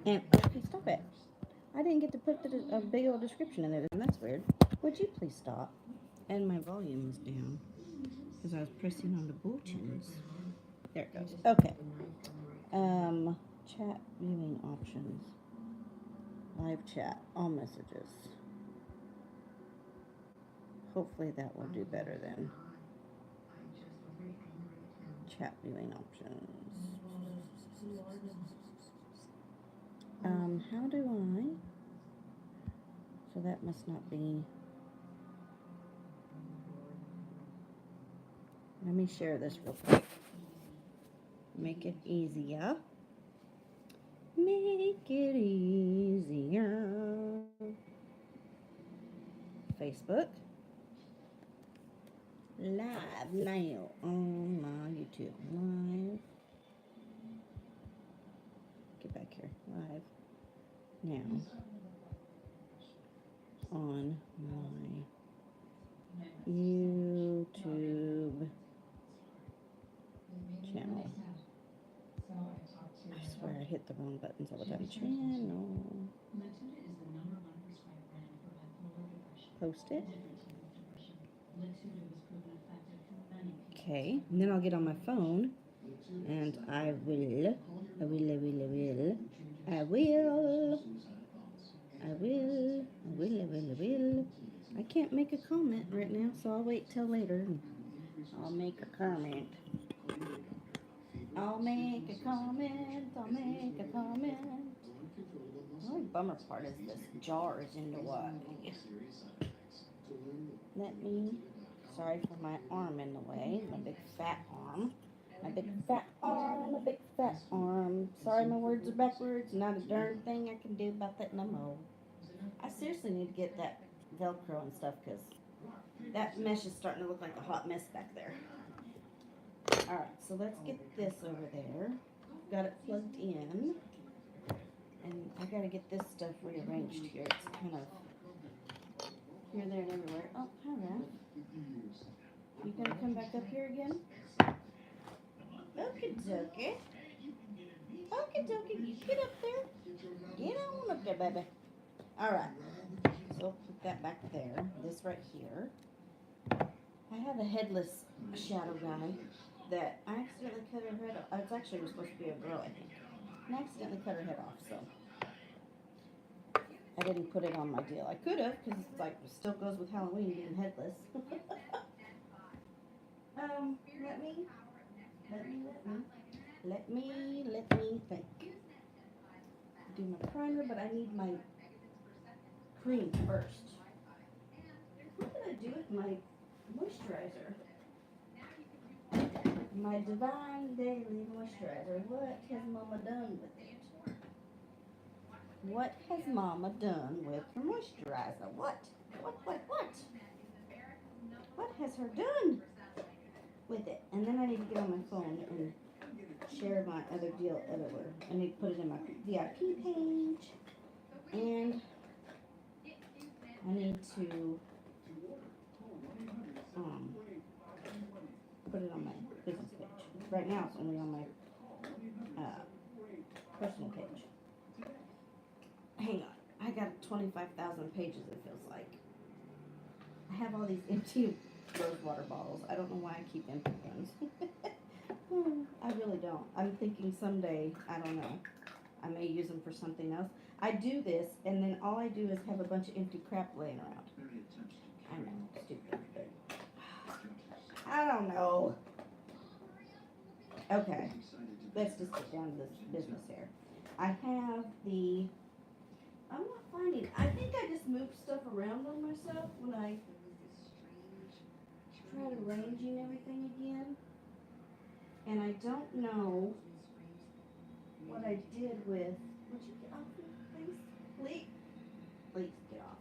And, okay, stop it. I didn't get to put a big old description in it, and that's weird. Would you please stop? And my volume is down because I was pressing on the buttons. There it goes. Okay. Chat viewing options. Live chat. All messages. Hopefully that will do better than chat viewing options. How do I? So that must not be. Let me share this real quick. Make it easier. Make it easier. Facebook. Live now on my YouTube. Live. Get back here. Live now on my YouTube channel. I swear I hit the wrong buttons all the time. Channel. Post it. Okay, and then I'll get on my phone and I will. I can't make a comment right now, so I'll wait till later. I'll make a comment. I'll make a comment. The only bummer part is this jar is in the way. Let me. Sorry for my arm in the way. My big fat arm. My big fat arm. Sorry my words are backwards. Not a darn thing I can do about that no more. I seriously need to get that Velcro and stuff because that mesh is starting to look like a hot mess back there. Alright, so let's get this over there. Got it plugged in. And I gotta get this stuff rearranged here. It's kind of here, there, and everywhere. Oh, hi, Raph. You gonna come back up here again? Okie dokie. Okie dokie. You get up there. Get on up there, baby. Alright. So I'll put that back there. This right here. I have a headless shadow guy that I accidentally cut her head off. It's actually supposed to be a girl, I think. And I accidentally cut her head off, so I didn't put it on my deal. I could have, because it's like, it still goes with Halloween being headless. Let me think. Do my primer, but I need my cream first. What did I do with my moisturizer? My Divine Daily Moisturizer. What has Mama done with it? What has Mama done with her moisturizer? What? What has her done with it? And then I need to get on my phone and share my other deal everywhere. I need to put it in my VIP page. And I need to put it on my business page. Right now it's only on my personal page. Hang on. I got 25,000 pages, it feels like. I have all these empty rose water bottles. I don't know why I keep empty ones. I really don't. I'm thinking someday, I don't know, I may use them for something else. I do this, and then all I do is have a bunch of empty crap laying around. I know, stupid, but I don't know. Okay, let's just get down to this business here. I have the, I'm not finding, I think I just moved stuff around on myself when I tried arranging everything again. And I don't know what I did with, would you get off me, please? Please get off.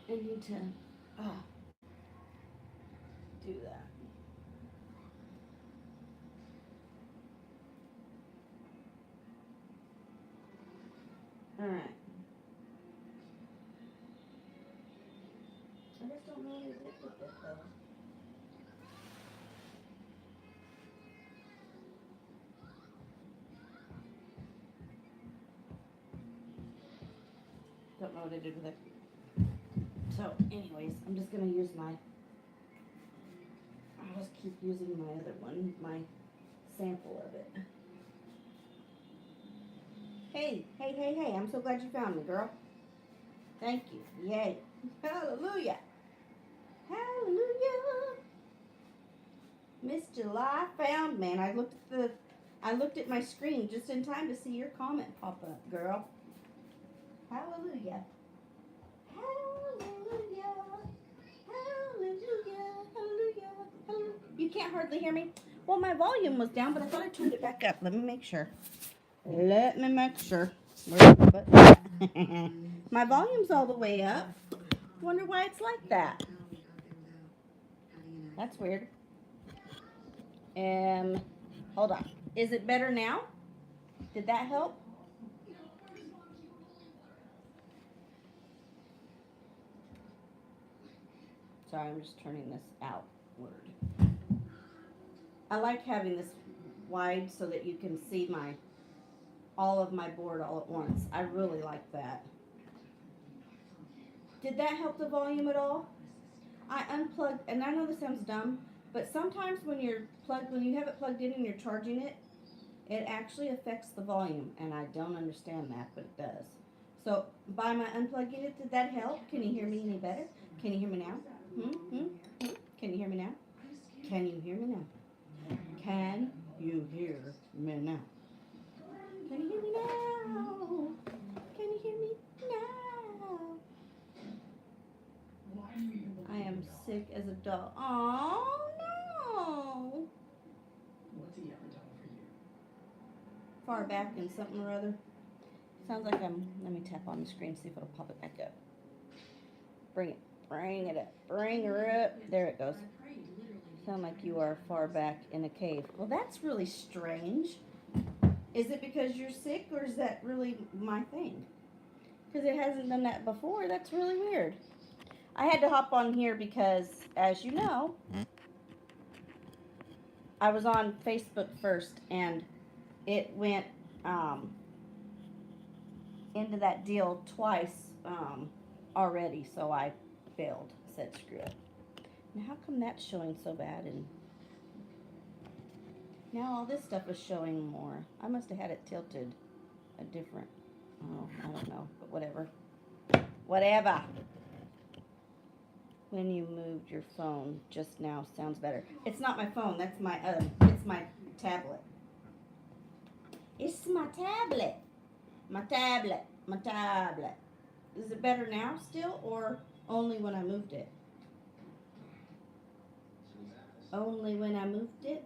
I need to do that. Alright. I just don't know what I did with it, though. Don't know what I did with it. So, anyways, I'm just gonna use my. I'll just keep using my other one, my sample of it. Hey, hey, hey, hey! I'm so glad you found me, girl. Thank you. Yay! Hallelujah! Hallelujah! Miss July found me, and I looked at my screen just in time to see your comment pop up, girl. Hallelujah! Hallelujah! Hallelujah! Hallelujah! Hallelujah! You can't hardly hear me. Well, my volume was down, but I thought I turned it back up. Let me make sure. Let me make sure. Where's the button? My volume's all the way up. Wonder why it's like that. That's weird. Hold on. Is it better now? Did that help? Sorry, I'm just turning this outward. I like having this wide so that you can see all of my board all at once. I really like that. Did that help the volume at all? I unplugged, and I know this sounds dumb, but sometimes when you have it plugged in and you're charging it, it actually affects the volume, and I don't understand that, but it does. So by my unplugging it, did that help? Can you hear me any better? Can you hear me now? Can you hear me now? Can you hear me now? Can you hear me now? Can you hear me now? Can you hear me now? I am sick as a dog. Oh no! Far back in something or other. Sounds like let me tap on the screen, see if it'll pop it back up. Bring it up, bring her up. There it goes. Sound like you are far back in a cave. Well, that's really strange. Is it because you're sick, or is that really my thing? Because it hasn't done that before. That's really weird. I had to hop on here because, as you know, I was on Facebook first, and it went into that deal twice already, so I failed. Said screw it. Now how come that's showing so bad, and now all this stuff is showing more? I must have had it tilted a different, I don't know, but whatever. Whatever. When you moved your phone just now, sounds better. It's not my phone, that's it's my tablet. It's my tablet. My tablet. My tablet. Is it better now still, or only when I moved it? Only when I moved it?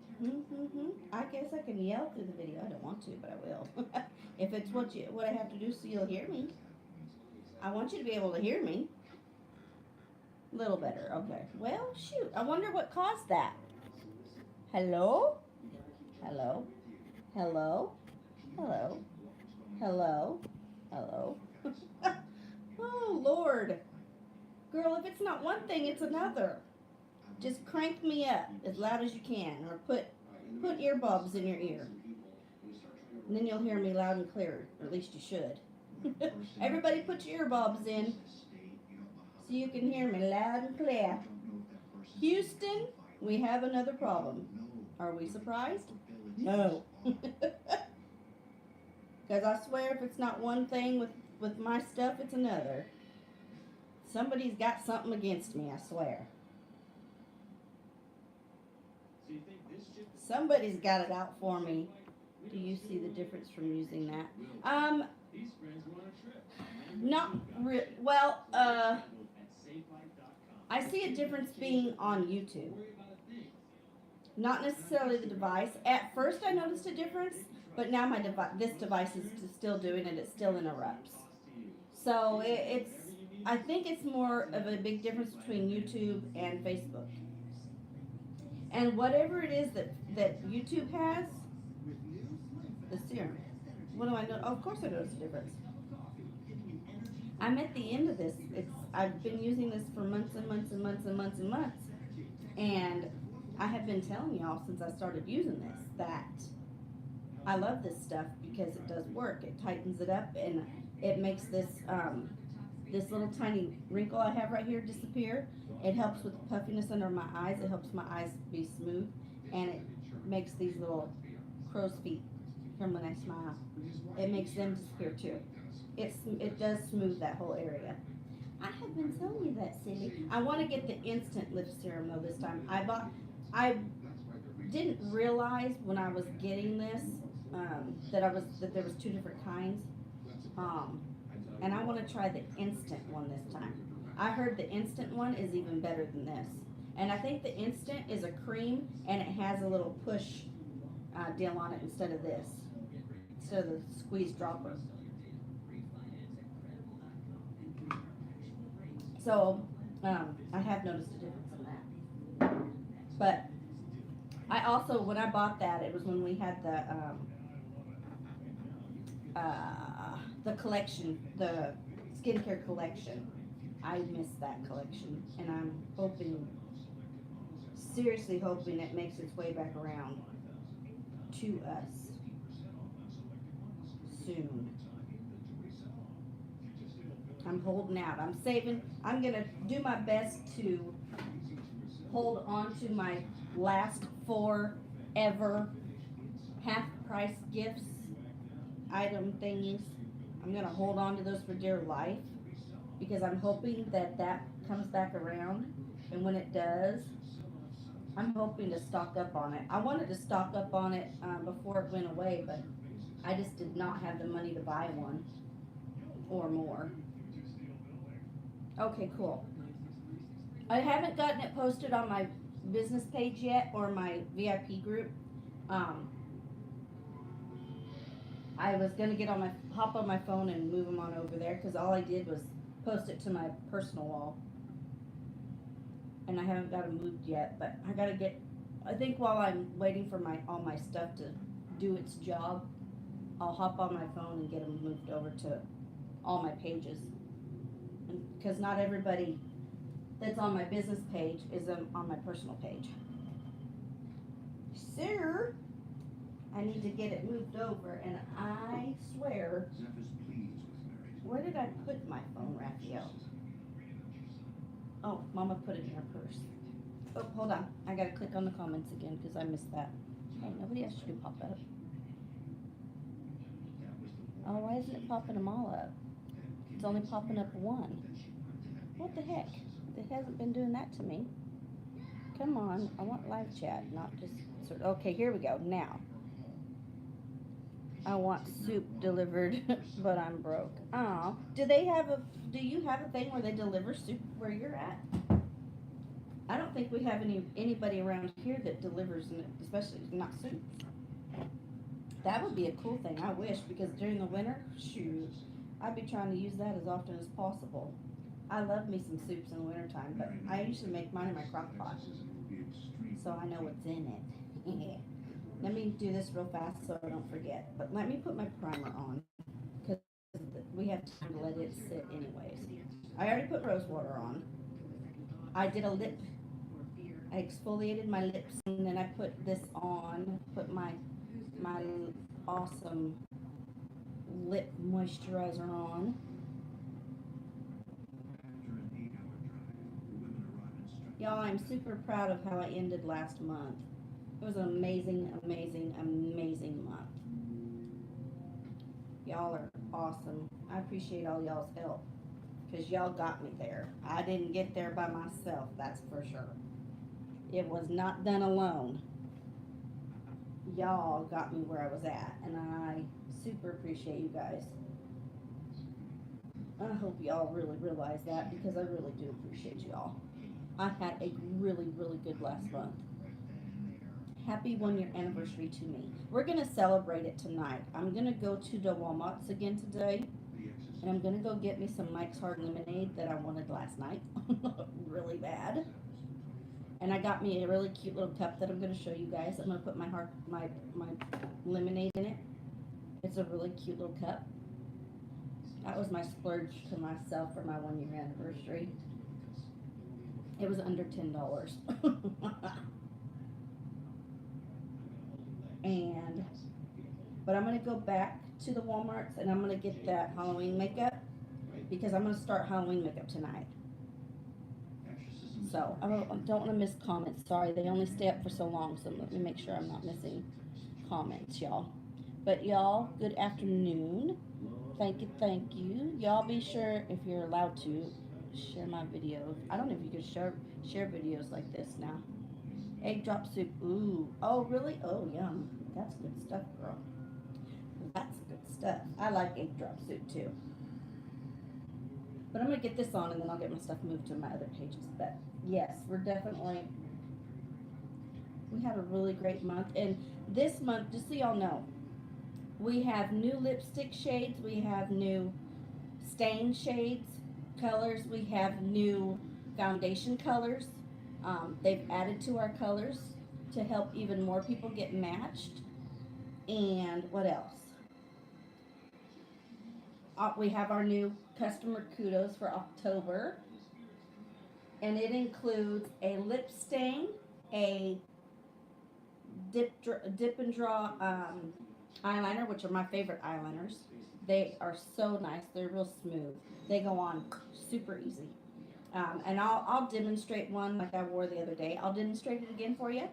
I guess I can yell through the video. I don't want to, but I will. If it's what I have to do so you'll hear me. I want you to be able to hear me. A little better. Okay. Well, shoot. I wonder what caused that. Hello? Hello? Hello? Hello? Hello? Hello? Oh, Lord. Girl, if it's not one thing, it's another. Just crank me up as loud as you can, or put earbuds in your ear. And then you'll hear me loud and clear, or at least you should. Everybody put your earbuds in so you can hear me loud and clear. Houston, we have another problem. Are we surprised? No. Because I swear if it's not one thing with my stuff, it's another. Somebody's got something against me, I swear. Somebody's got it out for me. Do you see the difference from using that? Not really. Well, I see a difference being on YouTube. Not necessarily the device. At first I noticed a difference, but now this device is still doing it. It still interrupts. So I think it's more of a big difference between YouTube and Facebook. And whatever it is that YouTube has, the serum. What do I know? Oh, of course I notice a difference. I'm at the end of this. I've been using this for months and months and months and months and months. And I have been telling y'all since I started using this that I love this stuff because it does work. It tightens it up and it makes this this little tiny wrinkle I have right here disappear. It helps with the puffiness under my eyes. It helps my eyes be smooth, and it makes these little crow's feet from when I smile. It makes them disappear too. It does smooth that whole area. I have been telling you that, Cindy. I want to get the instant lip serum though this time. I didn't realize when I was getting this that there was two different kinds. Um, and I want to try the instant one this time. I heard the instant one is even better than this. And I think the instant is a cream and it has a little push deal on it instead of this, instead of the squeeze dropper. So I have noticed a difference in that. But I also, when I bought that, it was when we had the collection, the skincare collection. I missed that collection, and I'm hoping, seriously hoping it makes its way back around to us soon. I'm holding out. I'm saving. I'm going to do my best to hold on to my last 4 ever half price gifts, item thingies. I'm going to hold on to those for dear life because I'm hoping that comes back around. And when it does, I'm hoping to stock up on it. I wanted to stock up on it before it went away, but I just did not have the money to buy one or more. Okay, cool. I haven't gotten it posted on my business page yet or my VIP group. I was gonna hop on my phone and move them on over there because all I did was post it to my personal wall, and I haven't got them moved yet. But I gotta get. I think while I'm waiting for all my stuff to do its job, I'll hop on my phone and get them moved over to all my pages, because not everybody that's on my business page is on my personal page. Sir, I need to get it moved over, and I swear, where did I put my phone, Raphael? Oh, Mama put it in her purse. Oh, hold on. I gotta click on the comments again because I missed that. Hey, nobody else should pop up. Oh, why isn't it popping them all up? It's only popping up one. What the heck? It hasn't been doing that to me. Come on, I want live chat, not just sort of. Okay, here we go. Now, I want soup delivered, but I'm broke. Oh, do you have a thing where they deliver soup where you're at? I don't think we have anybody around here that delivers, especially not soup. That would be a cool thing. I wish, because during the winter, shoot, I'd be trying to use that as often as possible. I love me some soups in the wintertime, but I usually make mine in my crock pot, so I know what's in it. Let me do this real fast so I don't forget. But let me put my primer on, because we have time to let it sit anyways. I already put rose water on. I did a lip. I exfoliated my lips, and then I put this on. Put my awesome lip moisturizer on. Y'all, I'm super proud of how I ended last month. It was an amazing, amazing, amazing month. Y'all are awesome. I appreciate all y'all's help, because y'all got me there. I didn't get there by myself, that's for sure. It was not done alone. Y'all got me where I was at, and I super appreciate you guys. I hope y'all really realize that, because I really do appreciate y'all. I had a really, really good last month. Happy 1-year anniversary to me. We're going to celebrate it tonight. I'm going to go to the Walmart's again today, and I'm going to go get me some Mike's Hard Lemonade that I wanted last night really bad. And I got me a really cute little cup that I'm going to show you guys. I'm going to put my lemonade in it. It's a really cute little cup. That was my splurge to myself for my 1-year anniversary. It was under $10. But I'm going to go back to the Walmart's, and I'm going to get that Halloween makeup. because I'm going to start Halloween makeup tonight. So I don't want to miss comments. Sorry, they only stay up for so long, so let me make sure I'm not missing comments, y'all. But y'all, good afternoon. Thank you. Y'all be sure, if you're allowed to, share my videos. I don't know if you can share videos like this now. Egg drop soup. Ooh. Oh, really? Oh, yum. That's good stuff, girl. That's good stuff. I like egg drop soup too. But I'm going to get this on and then I'll get my stuff moved to my other pages. But yes, we had a really great month. And this month, just so y'all know, we have new lipstick shades. We have new stain shades, colors. We have new foundation colors. They've added to our colors to help even more people get matched. And what else? We have our new customer kudos for October, and it includes a lip stain, a dip and draw eyeliner, which are my favorite eyeliners. They are so nice. They're real smooth. They go on super easy. And I'll demonstrate one like I wore the other day. I'll demonstrate it again for you.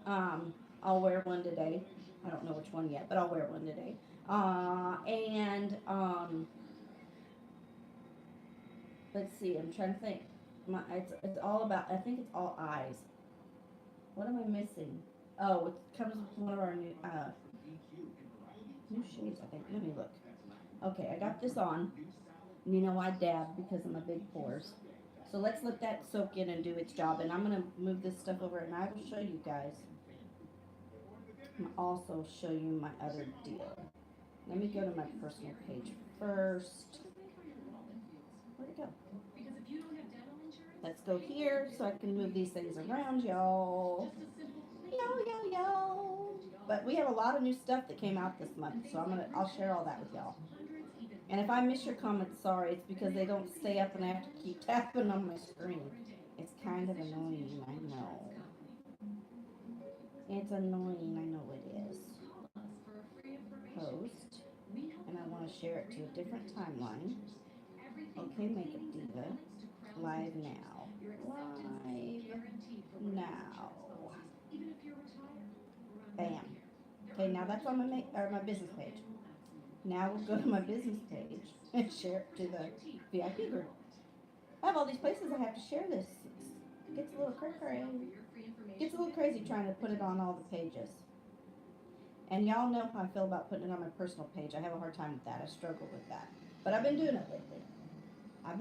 I'll wear one today. I don't know which one yet, but I'll wear one today. Let's see. I'm trying to think. It's all about. I think it's all eyes. What am I missing? Oh, it comes with one of our new shades. I think. Let me look. Okay, I got this on. You know I dab because of my big pores. So let's let that soak in and do its job. And I'm gonna move this stuff over, and I will show you guys. I'm also show you my other deal. Let me go to my personal page first. Where'd it go? Let's go here so I can move these things around, y'all. Yo. But we have a lot of new stuff that came out this month, so I'll share all that with y'all. And if I miss your comments, sorry, it's because they don't stay up and I have to keep tapping on my screen. It's kind of annoying, I know. It's annoying, I know it is. Post. And I want to share it to a different timeline. Okay, Makeup Diva. Live now. Bam. Okay, now that's on my business page. Now we'll go to my business page and share it to the VIP group. I have all these places I have to share this. It gets a little crazy trying to put it on all the pages. And y'all know how I feel about putting it on my personal page. I have a hard time with that. I struggle with that. But I've been doing it lately. I've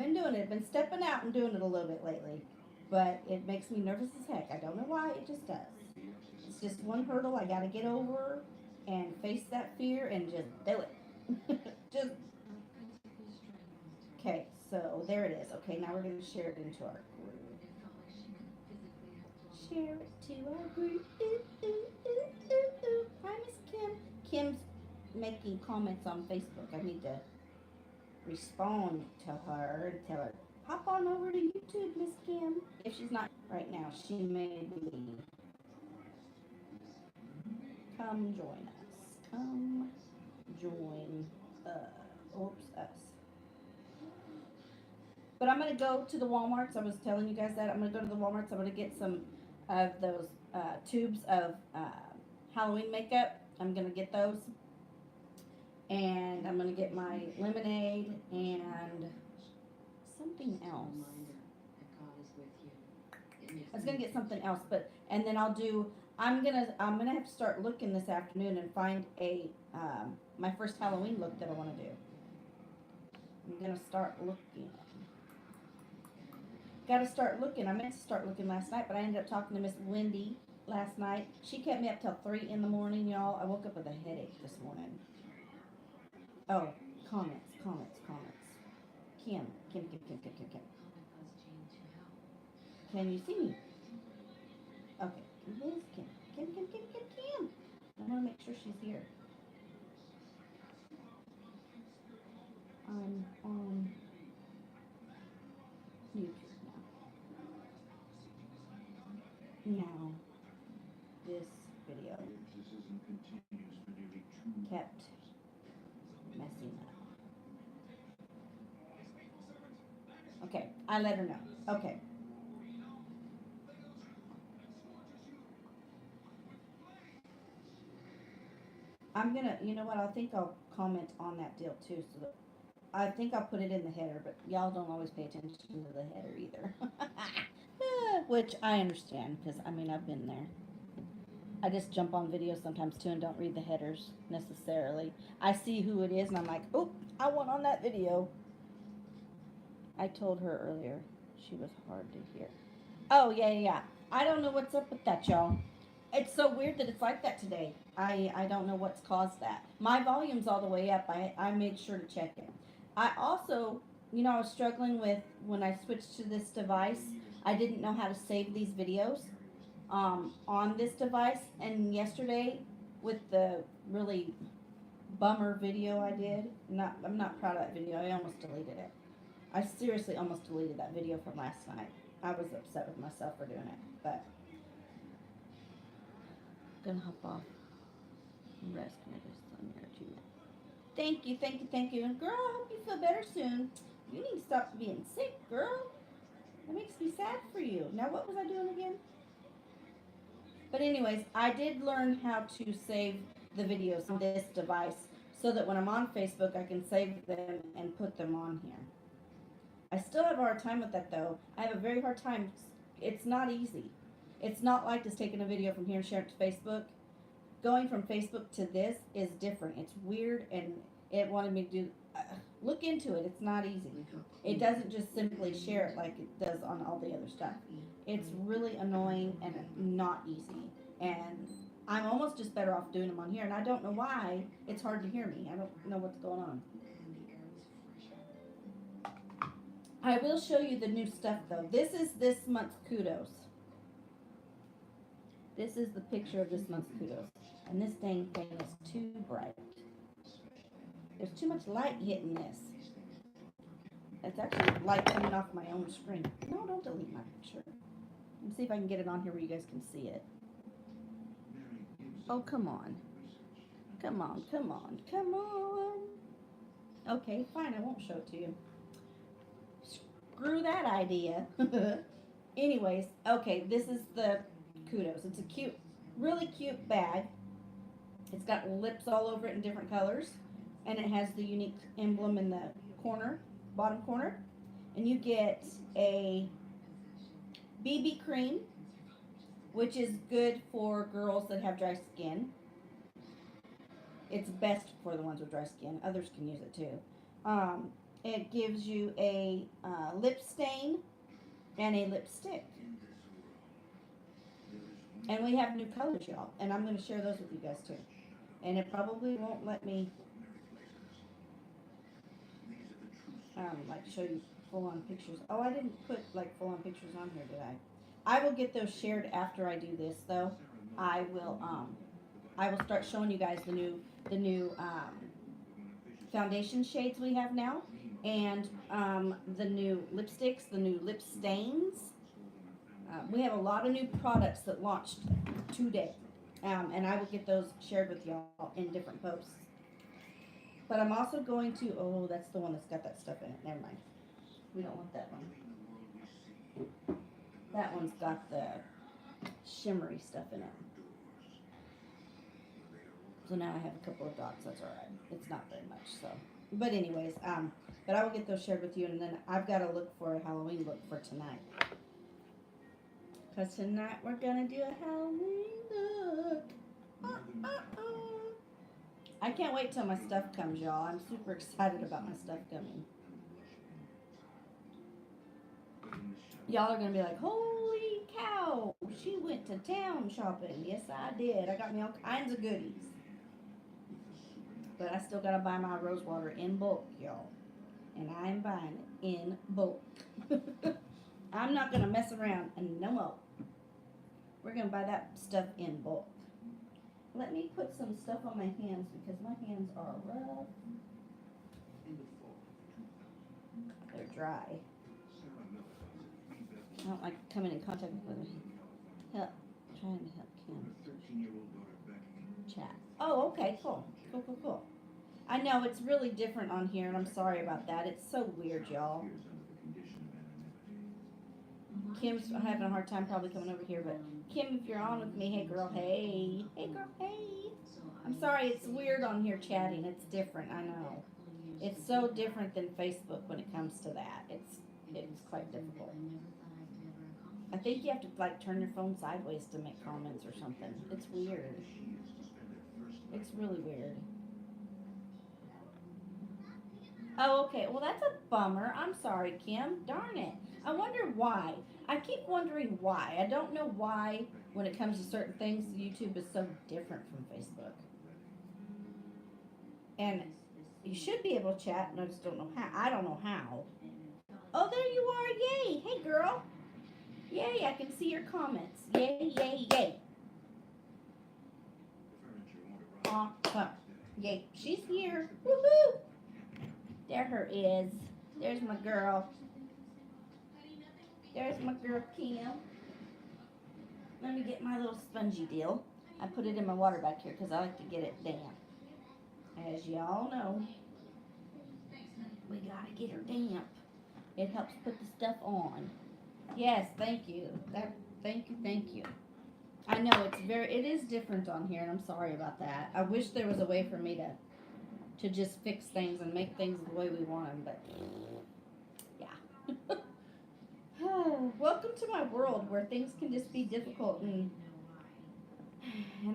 been stepping out and doing it a little bit lately. But it makes me nervous as heck. I don't know why, it just does. It's just one hurdle I gotta get over and face that fear and just do it. Okay, so there it is. Okay, now we're going to share it into our group. Share it to our group. Hi, Miss Kim. Kim's making comments on Facebook. I need to respond to her and tell her, hop on over to YouTube, Miss Kim. If she's not right now, she may be. Come join us. Come join us. But I'm going to go to the Walmarts. I was telling you guys that. I'm going to go to the Walmarts. I'm going to get some of those tubes of Halloween makeup. I'm going to get those. And I'm going to get my lemonade and something else. I was going to get something else, and then I'm going to have to start looking this afternoon and find my first Halloween look that I want to do. I'm going to start looking. Got to start looking. I meant to start looking last night, but I ended up talking to Miss Wendy last night. She kept me up till 3 in the morning, y'all. I woke up with a headache this morning. Oh, comments. Kim. Can you see me? Okay, Liz, Kim. I want to make sure she's here. I'm on YouTube now. This video kept messing up. Okay, I let her know. Okay. I'm gonna, you know what, I think I'll comment on that deal too, so that, I think I'll put it in the header, but y'all don't always pay attention to the header either. Which I understand, because, I mean, I've been there. I just jump on videos sometimes too and don't read the headers necessarily. I see who it is and I'm like, oh, I want on that video. I told her earlier she was hard to hear. Oh, yeah, yeah, yeah. I don't know what's up with that, y'all. It's so weird that it's like that today. I don't know what's caused that. My volume's all the way up. I made sure to check it. I also, you know, I was struggling with when I switched to this device. I didn't know how to save these videos on this device. And yesterday, with the really bummer video I did, I'm not proud of that video. I almost deleted it. I seriously almost deleted that video from last night. I was upset with myself for doing it, but I'm gonna hop off. Rest my just on your 2 minutes. Thank you, thank you, thank you. And girl, I hope you feel better soon. You need to stop being sick, girl. That makes me sad for you. Now, what was I doing again? But anyways, I did learn how to save the videos on this device so that when I'm on Facebook, I can save them and put them on here. I still have a hard time with that though. I have a very hard time. It's not easy. It's not like just taking a video from here and sharing it to Facebook. Going from Facebook to this is different. It's weird, and it wanted me to do. Look into it. It's not easy. It doesn't just simply share it like it does on all the other stuff. It's really annoying and not easy. And I'm almost just better off doing them on here. And I don't know why it's hard to hear me. I don't know what's going on. I will show you the new stuff though. This is this month's kudos. This is the picture of this month's kudos. And this dang thing is too bright. There's too much light hitting this. It's actually light coming off my own screen. No, don't delete my picture. Let me see if I can get it on here where you guys can see it. Oh, come on. Come on, come on, come on. Okay, fine, I won't show it to you. Screw that idea. Anyways, okay, this is the kudos. It's a cute, really cute bag. It's got lips all over it in different colors. And it has the unique emblem in the corner, bottom corner. And you get a BB cream, which is good for girls that have dry skin. It's best for the ones with dry skin. Others can use it too. It gives you a lip stain and a lipstick. And we have new colors, y'all. And I'm going to share those with you guys too. And it probably won't let me like show you full on pictures. Oh, I didn't put like full on pictures on here, did I? I will get those shared after I do this though. I will start showing you guys the new foundation shades we have now, and the new lipsticks, the new lip stains. We have a lot of new products that launched today, and I will get those shared with y'all in different posts. But I'm also going to, oh, that's the one that's got that stuff in it. Never mind. We don't want that one. That one's got the shimmery stuff in it. So now I have a couple of dots. That's all right. It's not very much, so. But anyways, but I will get those shared with you, and then I've got to look for a Halloween look for tonight. Because tonight we're going to do a Halloween look. I can't wait till my stuff comes, y'all. I'm super excited about my stuff coming. Y'all are going to be like, holy cow, she went to town shopping. Yes, I did. I got me all kinds of goodies. But I still got to buy my rose water in bulk, y'all. And I'm buying it in bulk. I'm not going to mess around and no more. We're going to buy that stuff in bulk. Let me put some stuff on my hands because my hands are rough. They're dry. I don't like coming in contact with them. Help. Trying to help Kim. Chat. Oh, okay, cool. Cool. I know it's really different on here, and I'm sorry about that. It's so weird, y'all. Kim's having a hard time probably coming over here, but Kim, if you're on with me, hey girl, hey. Hey girl, hey. I'm sorry, it's weird on here chatting. It's different, I know. It's so different than Facebook when it comes to that. It's quite difficult. I think you have to like turn your phone sideways to make comments or something. It's weird. It's really weird. Oh, okay. Well, that's a bummer. I'm sorry, Kim. Darn it. I wonder why. I keep wondering why. I don't know why when it comes to certain things, YouTube is so different from Facebook. And you should be able to chat, and I just don't know how. I don't know how. Oh, there you are. Yay. Hey, girl. Yay. I can see your comments. Yay, yay, yay. Awesome. Yay. She's here. Woohoo. There her is. There's my girl. There's my girl Kim. Let me get my little spongy deal. I put it in my water back here because I like to get it damp. As y'all know, we gotta get her damp. It helps put the stuff on. Yes, thank you. Thank you, thank you. I know it is different on here, and I'm sorry about that. I wish there was a way for me to just fix things and make things the way we want them, but yeah. Welcome to my world where things can just be difficult and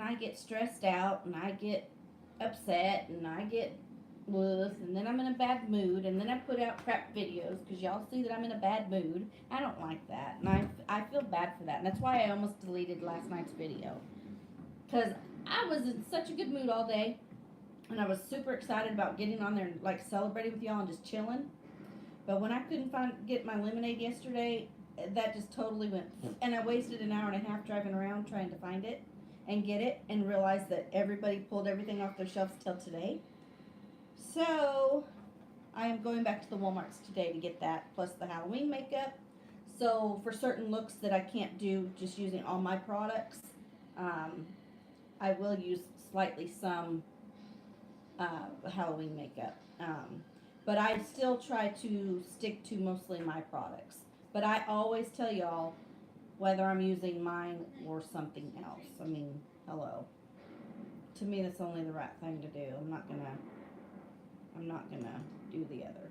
I get stressed out and I get upset and I get woof and then I'm in a bad mood and then I put out crap videos because y'all see that I'm in a bad mood. I don't like that and I feel bad for that and that's why I almost deleted last night's video because I was in such a good mood all day and I was super excited about getting on there and like celebrating with y'all and just chilling. But when I couldn't get my lemonade yesterday, that just totally went. And I wasted an hour and a half driving around trying to find it and get it, and realized that everybody pulled everything off their shelves till today. So I am going back to the WalMarts today to get that, plus the Halloween makeup. So for certain looks that I can't do just using all my products, I will use slightly some Halloween makeup. But I still try to stick to mostly my products. But I always tell y'all whether I'm using mine or something else. I mean, hello. To me, that's only the right thing to do. I'm not gonna do the other.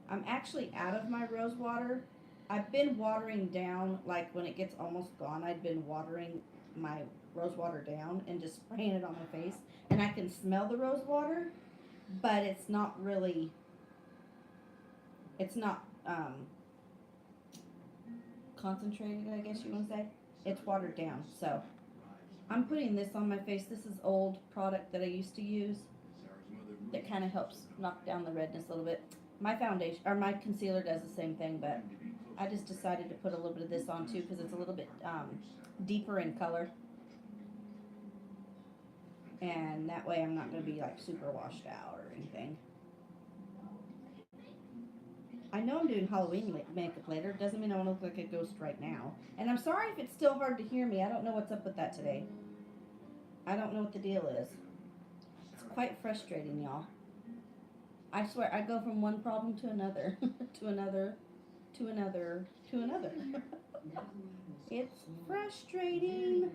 I'm actually out of my rose water. I've been watering down, like when it gets almost gone, I've been watering my rose water down and just spraying it on my face. And I can smell the rose water, but it's not really, it's not concentrated, I guess you want to say. It's watered down. So I'm putting this on my face. This is old product that I used to use that kind of helps knock down the redness a little bit. My foundation, or my concealer does the same thing, but I just decided to put a little bit of this on too because it's a little bit deeper in color. And that way I'm not going to be like super washed out or anything. I know I'm doing Halloween makeup later. Doesn't mean I want to look like a ghost right now. And I'm sorry if it's still hard to hear me. I don't know what's up with that today. I don't know what the deal is. It's quite frustrating, y'all. I swear, I go from one problem to another, to another, to another, to another. It's frustrating.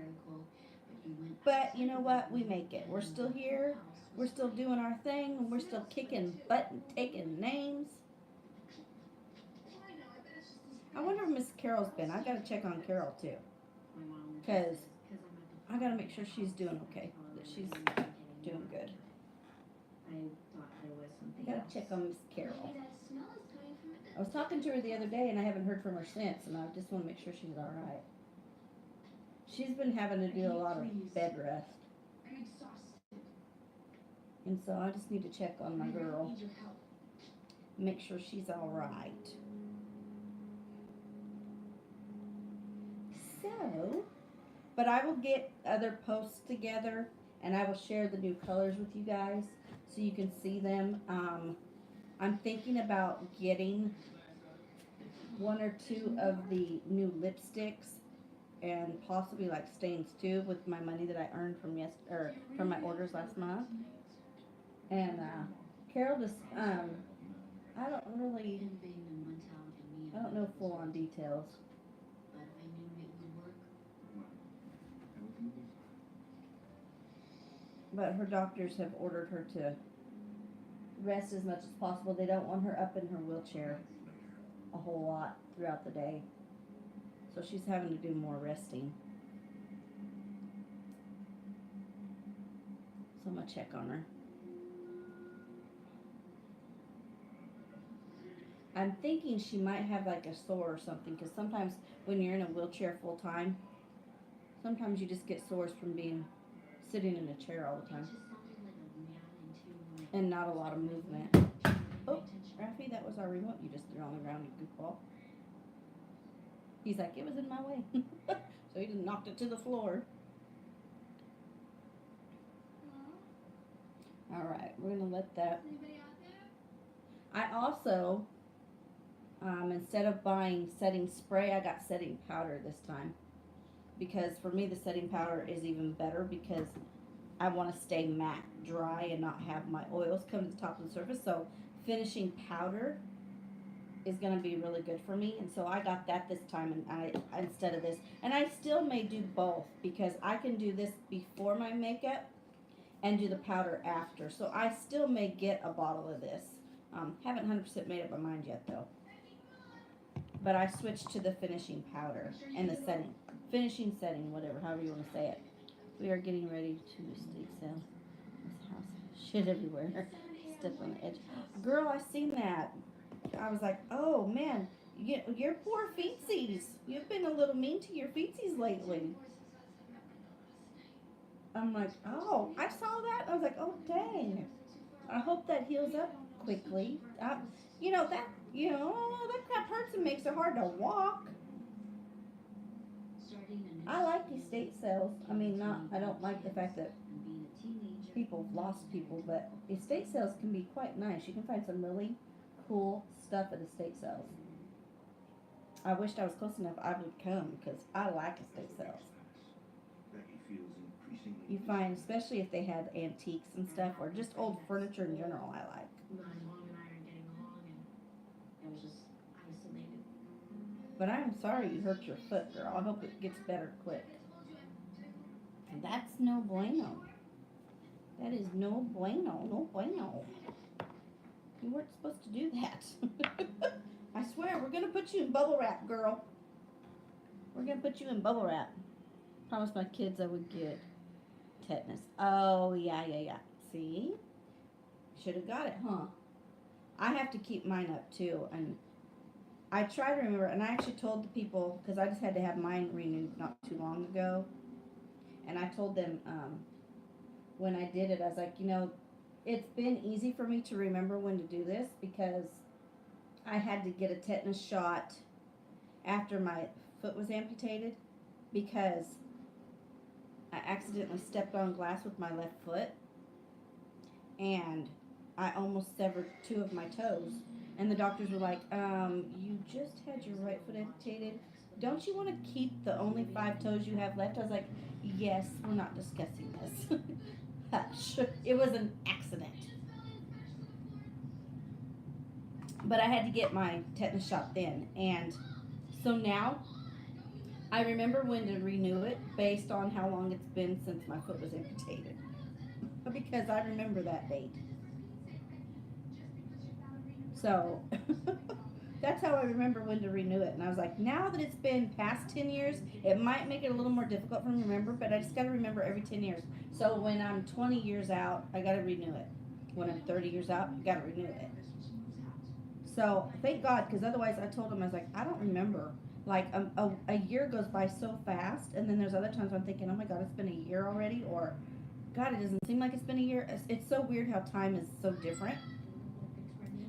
But you know what? We make it. We're still here. We're still doing our thing. And we're still kicking butt and taking names. I wonder where Miss Carol's been. I gotta check on Carol too. Because I gotta make sure she's doing okay. That she's doing good. I gotta check on Miss Carol. I was talking to her the other day and I haven't heard from her since, and I just want to make sure she's alright. She's been having to do a lot of bed rest. And so I just need to check on my girl. Make sure she's alright. So, but I will get other posts together and I will share the new colors with you guys so you can see them. I'm thinking about getting one or two of the new lipsticks and possibly like stains too with my money that I earned from my orders last month. And Carol just I don't really I don't know full on details. But her doctors have ordered her to rest as much as possible. They don't want her up in her wheelchair a whole lot throughout the day. So she's having to do more resting. So I'm going to check on her. I'm thinking she might have like a sore or something, because sometimes when you're in a wheelchair full time, sometimes you just get sores from being sitting in a chair all the time and not a lot of movement. Oh, Raffy, that was our remote you just threw on the ground, you goofball. He's like, it was in my way. So he just knocked it to the floor. Alright, we're going to let that. I also, instead of buying setting spray, I got setting powder this time. Because for me, the setting powder is even better, because I want to stay matte, dry, and not have my oils come to the top of the surface. So finishing powder is going to be really good for me, and so I got that this time, and I instead of this. And I still may do both, because I can do this before my makeup and do the powder after. So I still may get a bottle of this. Haven't 100% made up my mind yet though. But I switched to the finishing powder and the setting. Finishing setting, whatever, however you want to say it. We are getting ready to estate sale. This house, shit everywhere. Step on the edge. Girl, I seen that. I was like, oh man, your poor feetsies. You've been a little mean to your feetsies lately. I'm like, oh, I saw that. I was like, oh dang. I hope that heals up quickly. That hurts and makes it hard to walk. I like estate sales. I mean, I don't like the fact that people have lost people, but estate sales can be quite nice. You can find some really cool stuff at estate sales. I wished I was close enough I would come, because I like estate sales. You find, especially if they have antiques and stuff, or just old furniture in general, I like. But I'm sorry you hurt your foot, girl. I hope it gets better quick. That's no bueno. That is no bueno. No bueno. You weren't supposed to do that. I swear, we're going to put you in bubble wrap, girl. We're going to put you in bubble wrap. Promised my kids I would get tetanus. Oh, yeah. See? Should have got it, huh? I have to keep mine up, too. And I try to remember, and I actually told the people, because I just had to have mine renewed not too long ago. And I told them when I did it, I was like, it's been easy for me to remember when to do this, because I had to get a tetanus shot after my foot was amputated, because I accidentally stepped on glass with my left foot, and I almost severed 2 of my toes. And the doctors were like, you just had your right foot amputated. Don't you want to keep the only 5 toes you have left? I was like, yes, we're not discussing this. Hush. It was an accident. But I had to get my tetanus shot then. And so now I remember when to renew it based on how long it's been since my foot was amputated. Because I remember that date. So that's how I remember when to renew it. And I was like, now that it's been past 10 years, it might make it a little more difficult for me to remember, but I just got to remember every 10 years. So when I'm 20 years out, I got to renew it. When I'm 30 years out, I got to renew it. So thank God, because otherwise I told him, I was like, I don't remember. Like a year goes by so fast, and then there's other times I'm thinking, oh my God, it's been a year already, or God, it doesn't seem like it's been a year. It's so weird how time is so different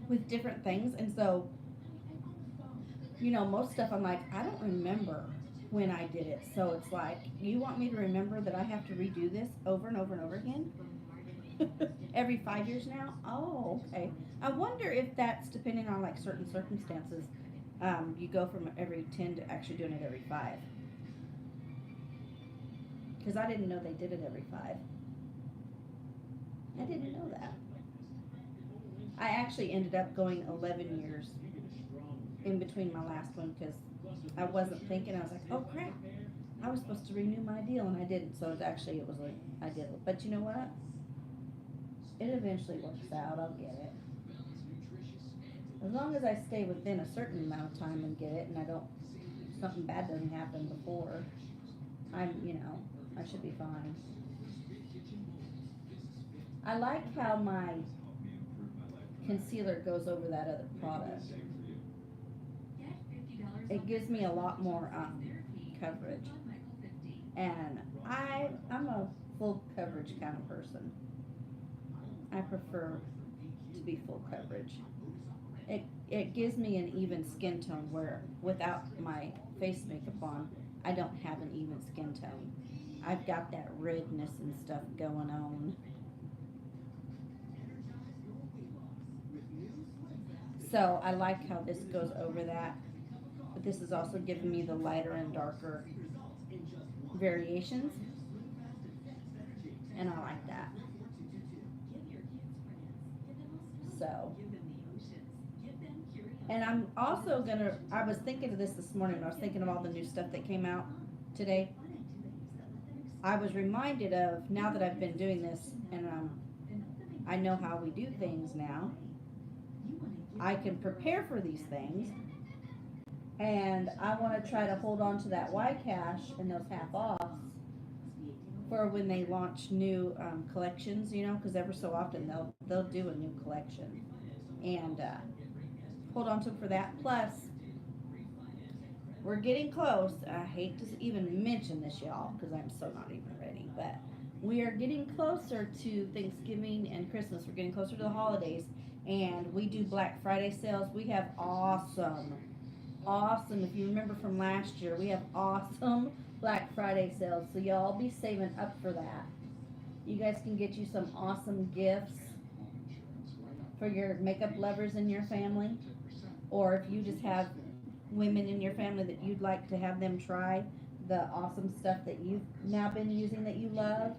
with different things. And so, most stuff I'm like, I don't remember when I did it. So it's like, you want me to remember that I have to redo this over and over and over again? Every 5 years now? Oh, okay. I wonder if that's depending on like certain circumstances. You go from every 10 to actually doing it every 5. Because I didn't know they did it every 5. I didn't know that. I actually ended up going 11 years in between my last one because I wasn't thinking. I was like, oh crap, I was supposed to renew my deal and I didn't. So it was like I did it. But you know what? It eventually works out. I'll get it. As long as I stay within a certain amount of time and get it, and I don't, something bad doesn't happen before, I should be fine. I like how my concealer goes over that other product. It gives me a lot more coverage, and I'm a full coverage kind of person. I prefer to be full coverage. It gives me an even skin tone where without my face makeup on, I don't have an even skin tone. I've got that redness and stuff going on. So I like how this goes over that, but this is also giving me the lighter and darker variations, and I like that. So, and I'm also I was thinking of this morning when I was thinking of all the new stuff that came out today. I was reminded of, now that I've been doing this and I know how we do things now, I can prepare for these things, and I want to try to hold on to that Y cash and those half offs for when they launch new collections, because ever so often they'll do a new collection, and hold on to them for that. Plus, we're getting close. I hate to even mention this, y'all, because I'm so not even ready, but we are getting closer to Thanksgiving and Christmas. We're getting closer to the holidays, and we do Black Friday sales. We have awesome, if you remember from last year, we have awesome Black Friday sales, so y'all be saving up for that. You guys can get you some awesome gifts for your makeup lovers in your family, or if you just have women in your family that you'd like to have them try the awesome stuff that you've now been using that you love,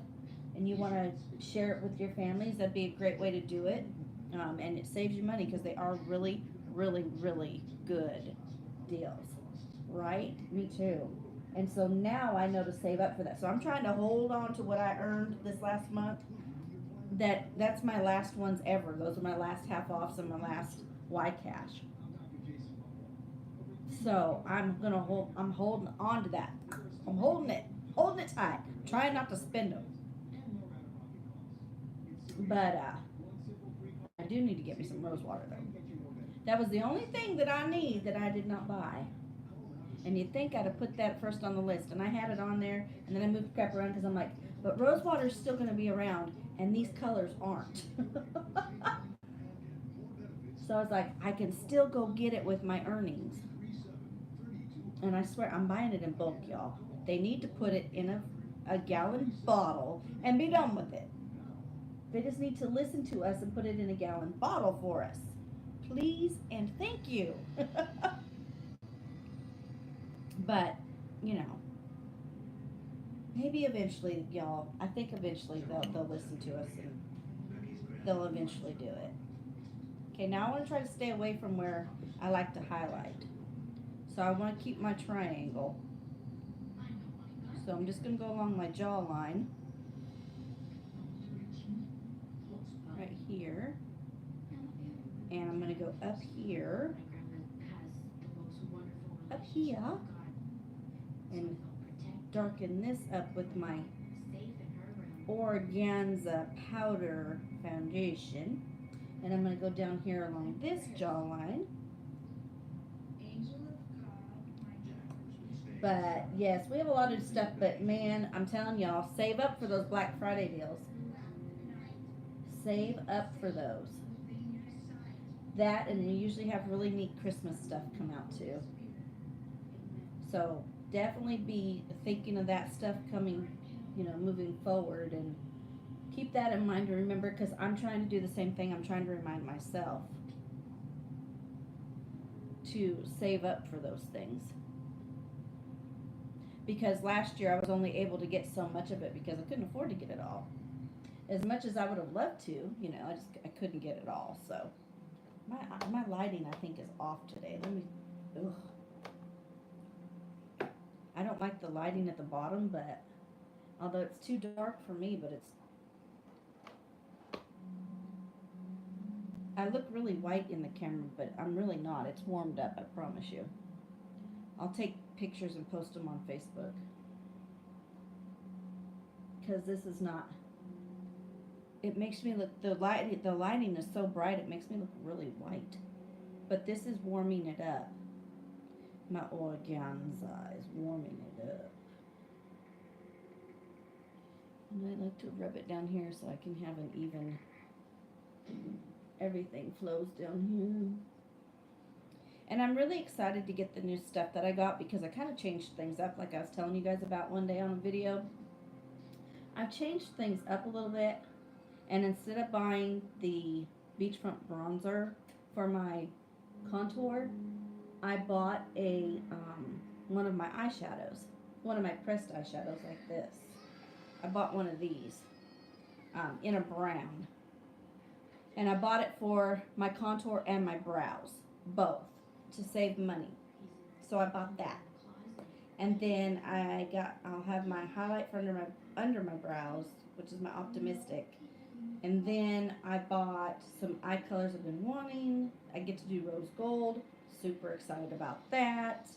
and you want to share it with your families. That'd be a great way to do it, and it saves you money because they are really, really, really good deals, right? Me too. And so now I know to save up for that. So I'm trying to hold on to what I earned this last month. That's my last ones ever. Those are my last half offs and my last Y cash. So I'm holding on to that. I'm holding it tight. Trying not to spend them. But I do need to get me some rose water though. That was the only thing that I need that I did not buy. And you'd think I'd have put that first on the list, and I had it on there, and then I moved crap around because I'm like, but rose water is still going to be around, and these colors aren't. So I was like, I can still go get it with my earnings. And I swear, I'm buying it in bulk, y'all. They need to put it in a gallon bottle and be done with it. They just need to listen to us and put it in a gallon bottle for us. Please and thank you. But, maybe eventually, y'all, I think eventually they'll listen to us and they'll eventually do it. Okay, now I want to try to stay away from where I like to highlight. So I want to keep my triangle. So I'm just going to go along my jawline. Right here. And I'm going to go up here. Up here. And darken this up with my Organza powder foundation. And I'm going to go down here along this jawline. But yes, we have a lot of stuff, but man, I'm telling y'all, save up for those Black Friday deals. Save up for those. That, and we usually have really neat Christmas stuff come out too. So definitely be thinking of that stuff coming, moving forward, and keep that in mind to remember, because I'm trying to do the same thing. I'm trying to remind myself to save up for those things. Because last year I was only able to get so much of it because I couldn't afford to get it all. As much as I would have loved to, I couldn't get it all. So my lighting, I think, is off today. ugh. I don't like the lighting at the bottom, but although it's too dark for me, but it's, I look really white in the camera, but I'm really not. It's warmed up, I promise you. I'll take pictures and post them on Facebook. Because this is not, it makes me look, the lighting is so bright, it makes me look really white. But this is warming it up. My organza is warming it up. And I like to rub it down here so I can have an even, everything flows down here. And I'm really excited to get the new stuff that I got because I kind of changed things up like I was telling you guys about one day on a video. I've changed things up a little bit, and instead of buying the beachfront bronzer for my contour, I bought a one of my eyeshadows, one of my pressed eyeshadows like this. I bought one of these in a brown, and I bought it for my contour and my brows, both, to save money. So I bought that, and then I'll have my highlight for under my brows, which is my Optimistic. And then I bought some eye colors I've been wanting. I get to do rose gold. Super excited about that.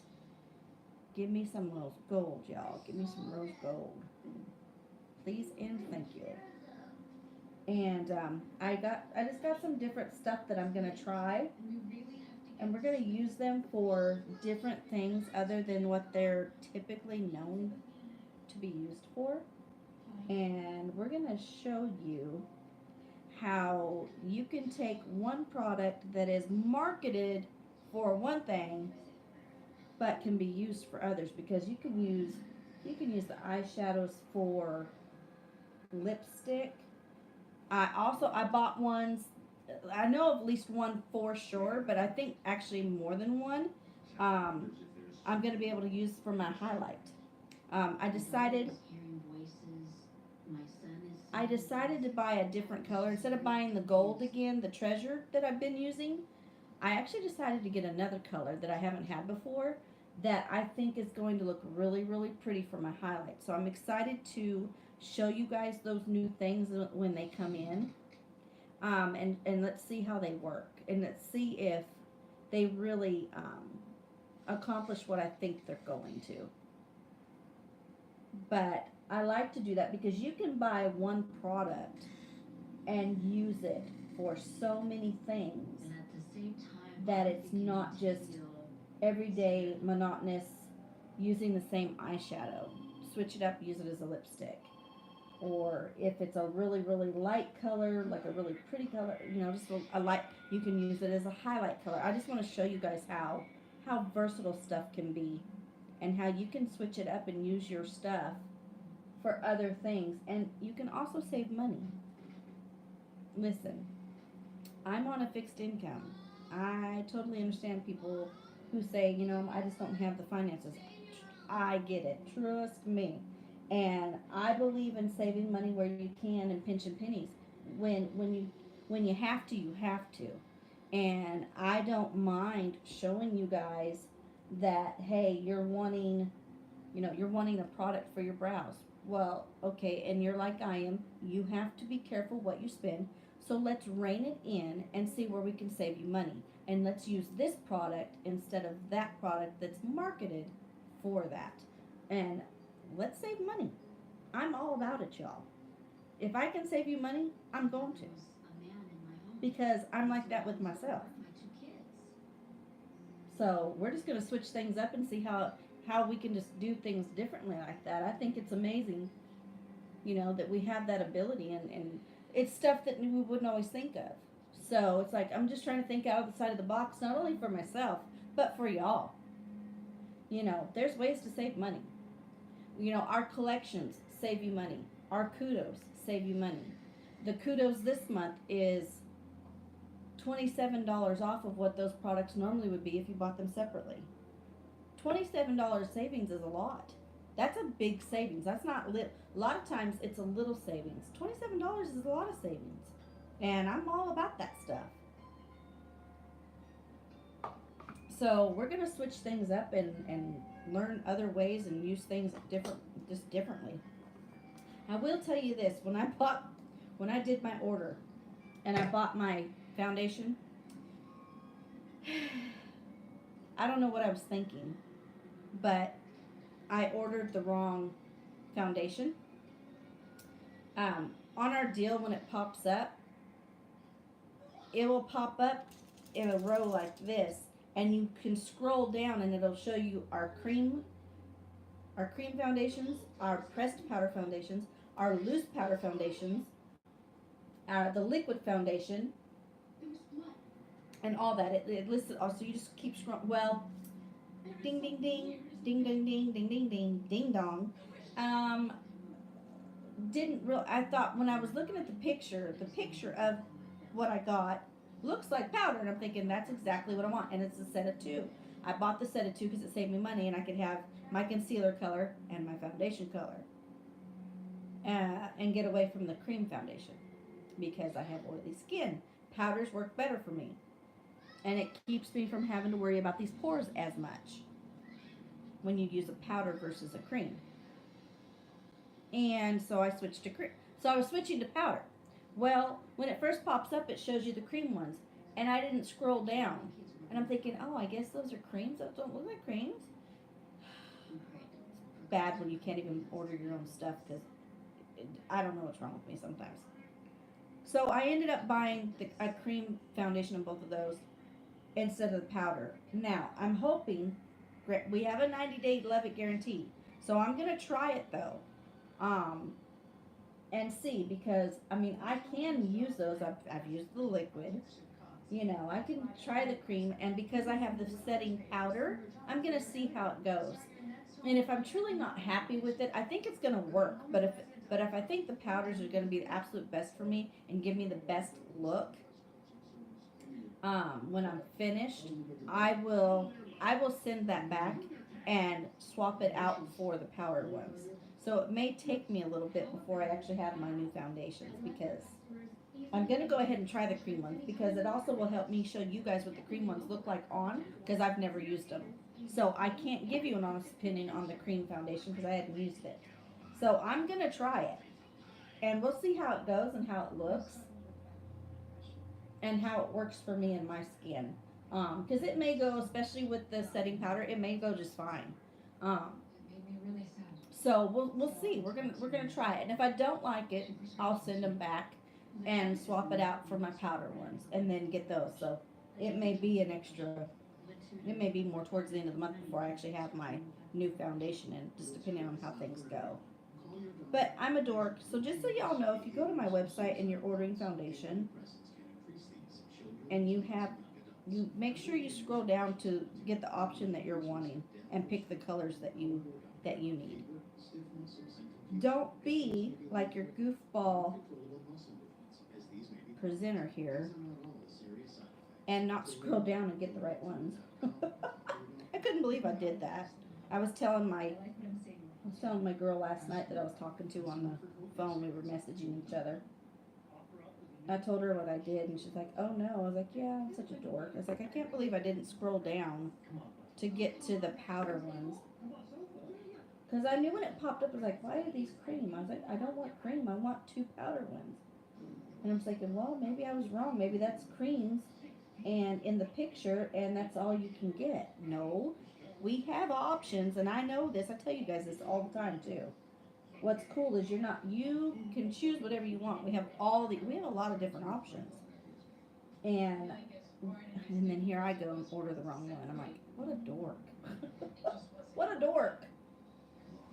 Give me some rose gold, y'all. Give me some rose gold. Please and thank you. And I just got some different stuff that I'm gonna try. And we're gonna use them for different things other than what they're typically known to be used for. And we're gonna show you how you can take one product that is marketed for one thing but can be used for others, because you can use the eyeshadows for lipstick. I bought ones, I know of at least one for sure, but I think actually more than one I'm going to be able to use for my highlight. I decided to buy a different color. Instead of buying the gold again, the treasure that I've been using, I actually decided to get another color that I haven't had before that I think is going to look really, really pretty for my highlight. So I'm excited to show you guys those new things when they come in. And let's see how they work. And let's see if they really accomplish what I think they're going to. But I like to do that because you can buy one product and use it for so many things that it's not just everyday monotonous using the same eyeshadow. Switch it up, use it as a lipstick. Or if it's a really, really light color, like a really pretty color, just a light, you can use it as a highlight color. I just want to show you guys how versatile stuff can be and how you can switch it up and use your stuff for other things. And you can also save money. Listen, I'm on a fixed income. I totally understand people who say, I just don't have the finances. I get it. Trust me. And I believe in saving money where you can and pinching pennies. When you have to, you have to. And I don't mind showing you guys that, hey, you're wanting a product for your brows. Well, okay, and you're like I am. You have to be careful what you spend. So let's rein it in and see where we can save you money. And let's use this product instead of that product that's marketed for that. And let's save money. I'm all about it, y'all. If I can save you money, I'm going to. Because I'm like that with myself. So we're just going to switch things up and see how we can just do things differently like that. I think it's amazing, that we have that ability. And it's stuff that we wouldn't always think of. So it's like I'm just trying to think out of the side of the box, not only for myself, but for y'all. There's ways to save money. Our collections save you money. Our kudos save you money. The kudos this month is $27 off of what those products normally would be if you bought them separately. $27 savings is a lot. That's a big savings. That's not a lot of times it's a little savings. $27 is a lot of savings. And I'm all about that stuff. So we're gonna switch things up and learn other ways and use things just differently. I will tell you this: when I did my order and I bought my foundation, I don't know what I was thinking, but I ordered the wrong foundation. On our deal, when it pops up, it will pop up in a row like this, and you can scroll down and it'll show you our cream foundations, our pressed powder foundations, our loose powder foundations, the liquid foundation, and all that. It lists it all, so you just keep scrolling. Well, ding ding ding, ding ding ding, ding ding ding, ding dong. Um, didn't real. I thought when I was looking at the picture of what I got looks like powder, and I'm thinking that's exactly what I want, and it's a set of two. I bought the set of two because it saved me money, and I could have my concealer color and my foundation color, and get away from the cream foundation because I have oily skin. Powders work better for me, and it keeps me from having to worry about these pores as much when you use a powder versus a cream. And so I switched to cream. So I was switching to powder. Well, when it first pops up, it shows you the cream ones, and I didn't scroll down. And I'm thinking, oh, I guess those are creams. Those don't look like creams. It's bad when you can't even order your own stuff because I don't know what's wrong with me sometimes. So I ended up buying a cream foundation on both of those instead of the powder. Now, I'm hoping we have a 90-day love it guarantee. So I'm going to try it though. And see, because I mean, I can use those. I've used the liquid. I can try the cream, and because I have the setting powder, I'm going to see how it goes. And if I'm truly not happy with it, I think it's going to work. But if I think the powders are going to be the absolute best for me and give me the best look, when I'm finished, I will send that back and swap it out for the powdered ones. So it may take me a little bit before I actually have my new foundations because I'm going to go ahead and try the cream ones because it also will help me show you guys what the cream ones look like on because I've never used them. So I can't give you an honest opinion on the cream foundation because I hadn't used it. So I'm going to try it and we'll see how it goes and how it looks and how it works for me and my skin. Because it may go, especially with the setting powder, it may go just fine. So we'll see. We're gonna try it, and if I don't like it, I'll send them back and swap it out for my powder ones, and then get those. So it may be an extra. It may be more towards the end of the month before I actually have my new foundation in, just depending on how things go. But I'm a dork, so just so y'all know, if you go to my website and you're ordering foundation, and you make sure you scroll down to get the option that you're wanting and pick the colors that you need. Don't be like your goofball presenter here and not scroll down and get the right ones. I couldn't believe I did that. I was telling my girl last night that I was talking to on the phone. We were messaging each other. I told her what I did, and she's like, "Oh no." I was like, "Yeah, I'm such a dork." I was like, "I can't believe I didn't scroll down to get to the powder ones." Because I knew when it popped up, I was like, "Why are these cream?" I was like, "I don't want cream. I want two powder ones." And I'm thinking, well, maybe I was wrong. Maybe that's creams, and in the picture, and that's all you can get. No, we have options, and I know this. I tell you guys this all the time too. What's cool is you can choose whatever you want. We have a lot of different options. And then here I go and order the wrong one. I'm like, what a dork. What a dork.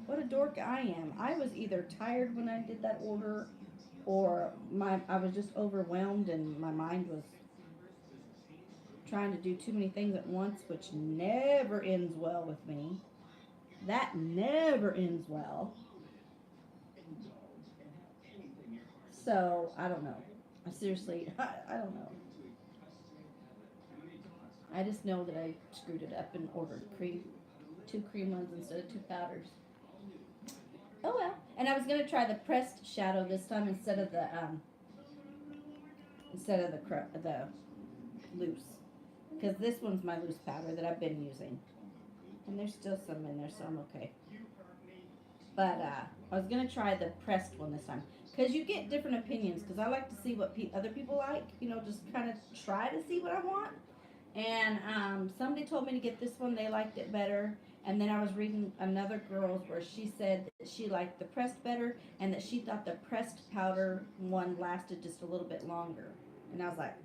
What a dork I am. I was either tired when I did that order or I was just overwhelmed and my mind was trying to do too many things at once, which never ends well with me. That never ends well. So, I don't know. Seriously, I don't know. I just know that I screwed it up and ordered two cream ones instead of two powders. Oh well. And I was gonna try the pressed shadow this time instead of the loose. because this one's my loose powder that I've been using, and there's still some in there, so I'm okay. But I was gonna try the pressed one this time because you get different opinions. Because I like to see what other people like. You know, just kind of try to see what I want. And somebody told me to get this one. They liked it better. And then I was reading another girl's where she said that she liked the pressed better and that she thought the pressed powder one lasted just a little bit longer. And I was like,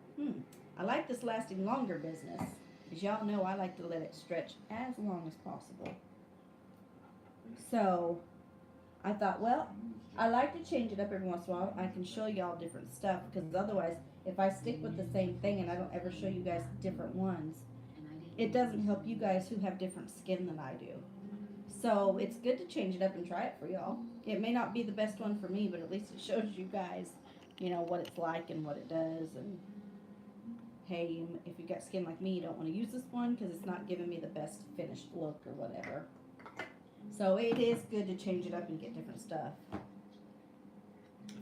I like this lasting longer business. As y'all know, I like to let it stretch as long as possible. So I thought, well, I like to change it up every once in a while. I can show y'all different stuff because otherwise, if I stick with the same thing and I don't ever show you guys different ones, it doesn't help you guys who have different skin than I do. So it's good to change it up and try it for y'all. It may not be the best one for me, but at least it shows you guys, you know, what it's like and what it does. And hey, if you got skin like me, you don't want to use this one because it's not giving me the best finished look or whatever. So it is good to change it up and get different stuff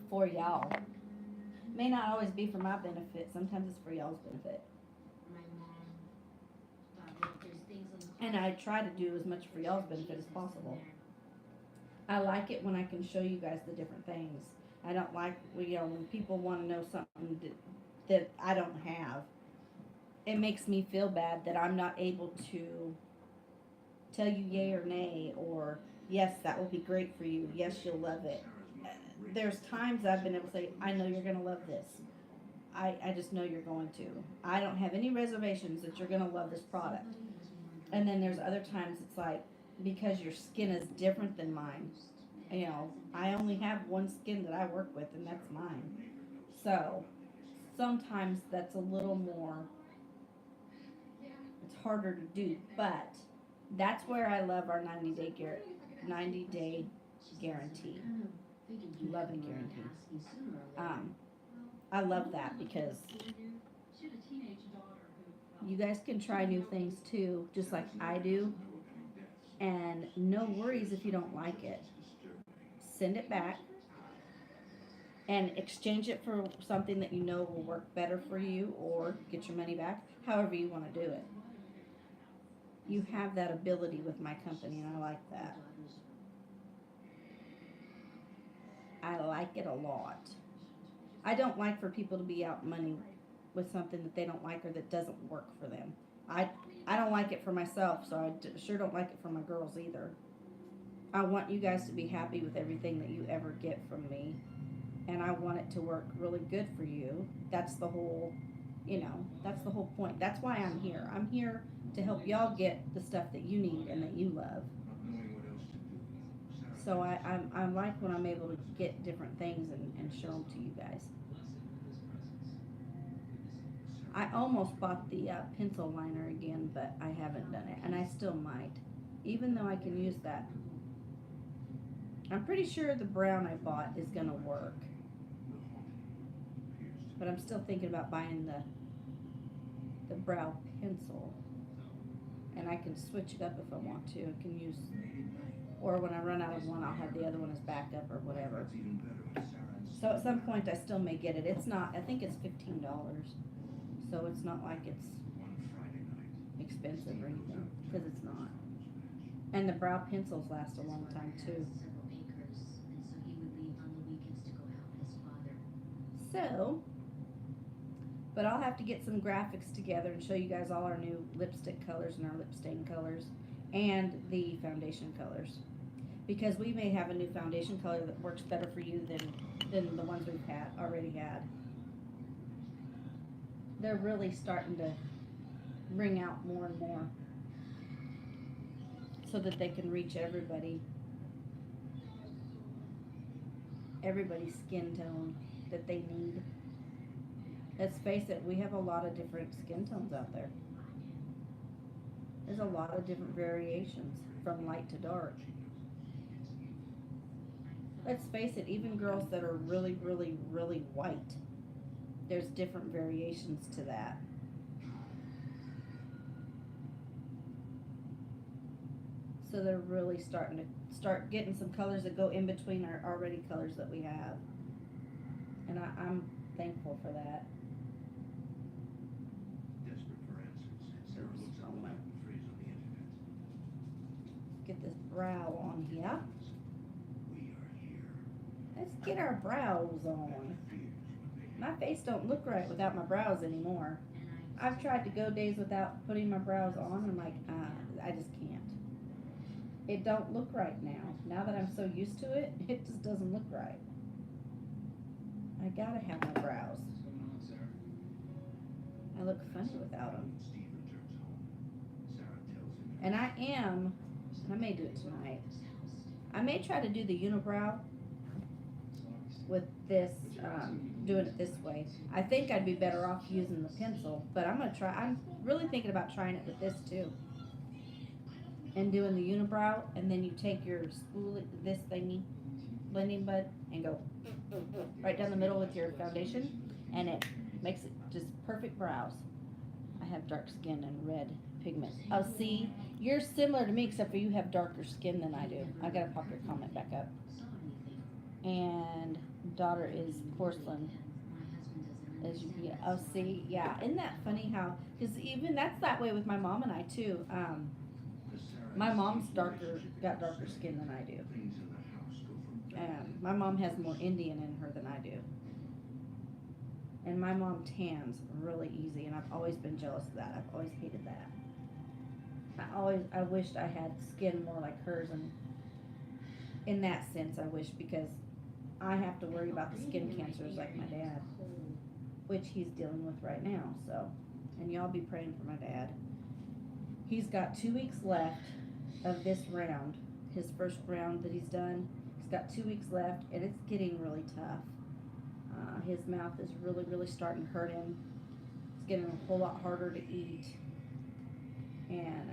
for y'all. May not always be for my benefit. Sometimes it's for y'all's benefit. And I try to do as much for y'all's benefit as possible. I like it when I can show you guys the different things. I don't like, you know, when people want to know something that I don't have. It makes me feel bad that I'm not able to tell you yay or nay, or yes, that will be great for you. Yes, you'll love it. There's times I've been able to say, I know you're going to love this. I just know you're going to. I don't have any reservations that you're going to love this product. And then there's other times it's like, because your skin is different than mine, you know, I only have one skin that I work with, and that's mine. So sometimes that's a little more, it's harder to do, but that's where I love our 90-day guarantee. Love a guarantee. I love that because you guys can try new things too, just like I do. And no worries if you don't like it. Send it back and exchange it for something that you know will work better for you, or get your money back, however you want to do it. You have that ability with my company, and I like that. I like it a lot. I don't like for people to be out money with something that they don't like or that doesn't work for them. I I don't like it for myself, so sure don't like it for my girls either. I want you guys to be happy with everything that you ever get from me, and I want it to work really good for you. That's the whole, you know, that's the whole point. That's why I'm here. I'm here to help y'all get the stuff that you need and that you love. So I like when I'm able to get different things and show them to you guys. I almost bought the pencil liner again, but I haven't done it, and I still might, even though I can use that. I'm pretty sure the brown I bought is gonna work, but I'm still thinking about buying the brow pencil, and I can switch it up if I want to. I can use, or when I run out of one, I'll have the other one as backup or whatever. So at some point, I still may get it. It's not. I think it's $15, so it's not like it's expensive or anything, because it's not. And the brow pencils last a long time too. So, but I'll have to get some graphics together and show you guys all our new lipstick colors and our lip stain colors and the foundation colors, because we may have a new foundation color that works better for you than the ones we've already had. They're really starting to bring out more and more so that they can reach everybody's skin tone that they need. Let's face it, we have a lot of different skin tones out there. There's a lot of different variations from light to dark. Let's face it, even girls that are really, really, really white, there's different variations to that. So they're really starting to start getting some colors that go in between our already colors that we have. And I'm thankful for that. brow on here. Let's get our brows on. My face don't look right without my brows anymore. I've tried to go days without putting my brows on. I'm like, I just can't. It don't look right now. Now that I'm so used to it, it just doesn't look right. I gotta have my brows. I look funny without them. And I may do it tonight. I may try to do the unibrow with this, doing it this way. I think I'd be better off using the pencil, but I'm gonna try. I'm really thinking about trying it with this too. And doing the unibrow, and then you take your spool, this thingy, blending bud, and go right down the middle with your foundation, and it makes it just perfect brows. I have dark skin and red pigment. Oh, see, you're similar to me, except for you have darker skin than I do. I gotta pop your comment back up. And daughter is porcelain. As you be, oh, see, yeah, isn't that funny how? Because even that's that way with my mom and I too. My mom's got darker skin than I do. My mom has more Indian in her than I do. And my mom tans really easy, and I've always been jealous of that. I've always hated that. I wished I had skin more like hers, and in that sense, I wish, because I have to worry about the skin cancers like my dad, which he's dealing with right now. So, and y'all be praying for my dad. He's got 2 weeks left of this round, his first round that he's done. He's got 2 weeks left, and it's getting really tough. His mouth is really, really starting to hurt him. It's getting a whole lot harder to eat, and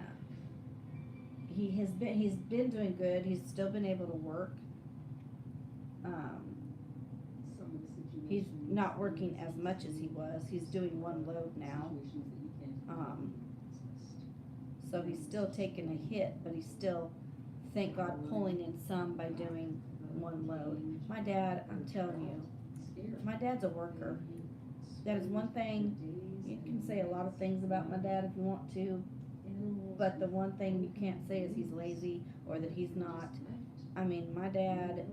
he's been doing good. He's still been able to work. He's not working as much as he was. He's doing one load now. So he's still taking a hit, but he's still, thank God, pulling in some by doing one load. My dad, I'm telling you, my dad's a worker. That is one thing. You can say a lot of things about my dad if you want to, but the one thing you can't say is he's lazy or that he's not. I mean, my dad,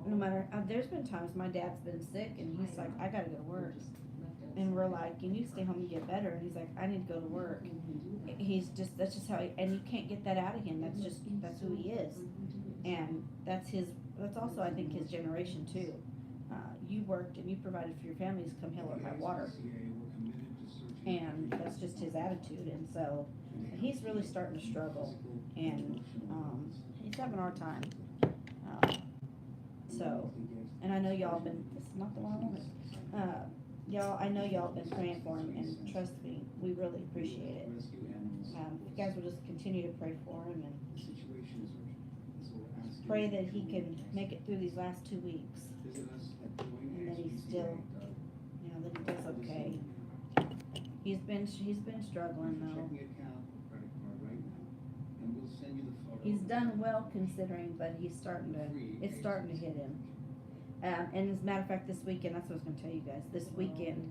no matter, there's been times my dad's been sick and he's like, I gotta go to work. And we're like, you need to stay home and get better. And he's like, I need to go to work. That's just how and you can't get that out of him. That's who he is. And that's also, I think, his generation too. You worked and you provided for your families come hell or high water. And that's just his attitude. And so he's really starting to struggle. And he's having a hard time. And I know y'all been, this is not the one I wanted. I know y'all been praying for him, and trust me, we really appreciate it. You guys will just continue to pray for him and pray that he can make it through these last 2 weeks. And that he's still, that he does okay. He's been struggling though. He's done well considering, but it's starting to hit him. And as a matter of fact, this weekend, that's what I was going to tell you guys. This weekend,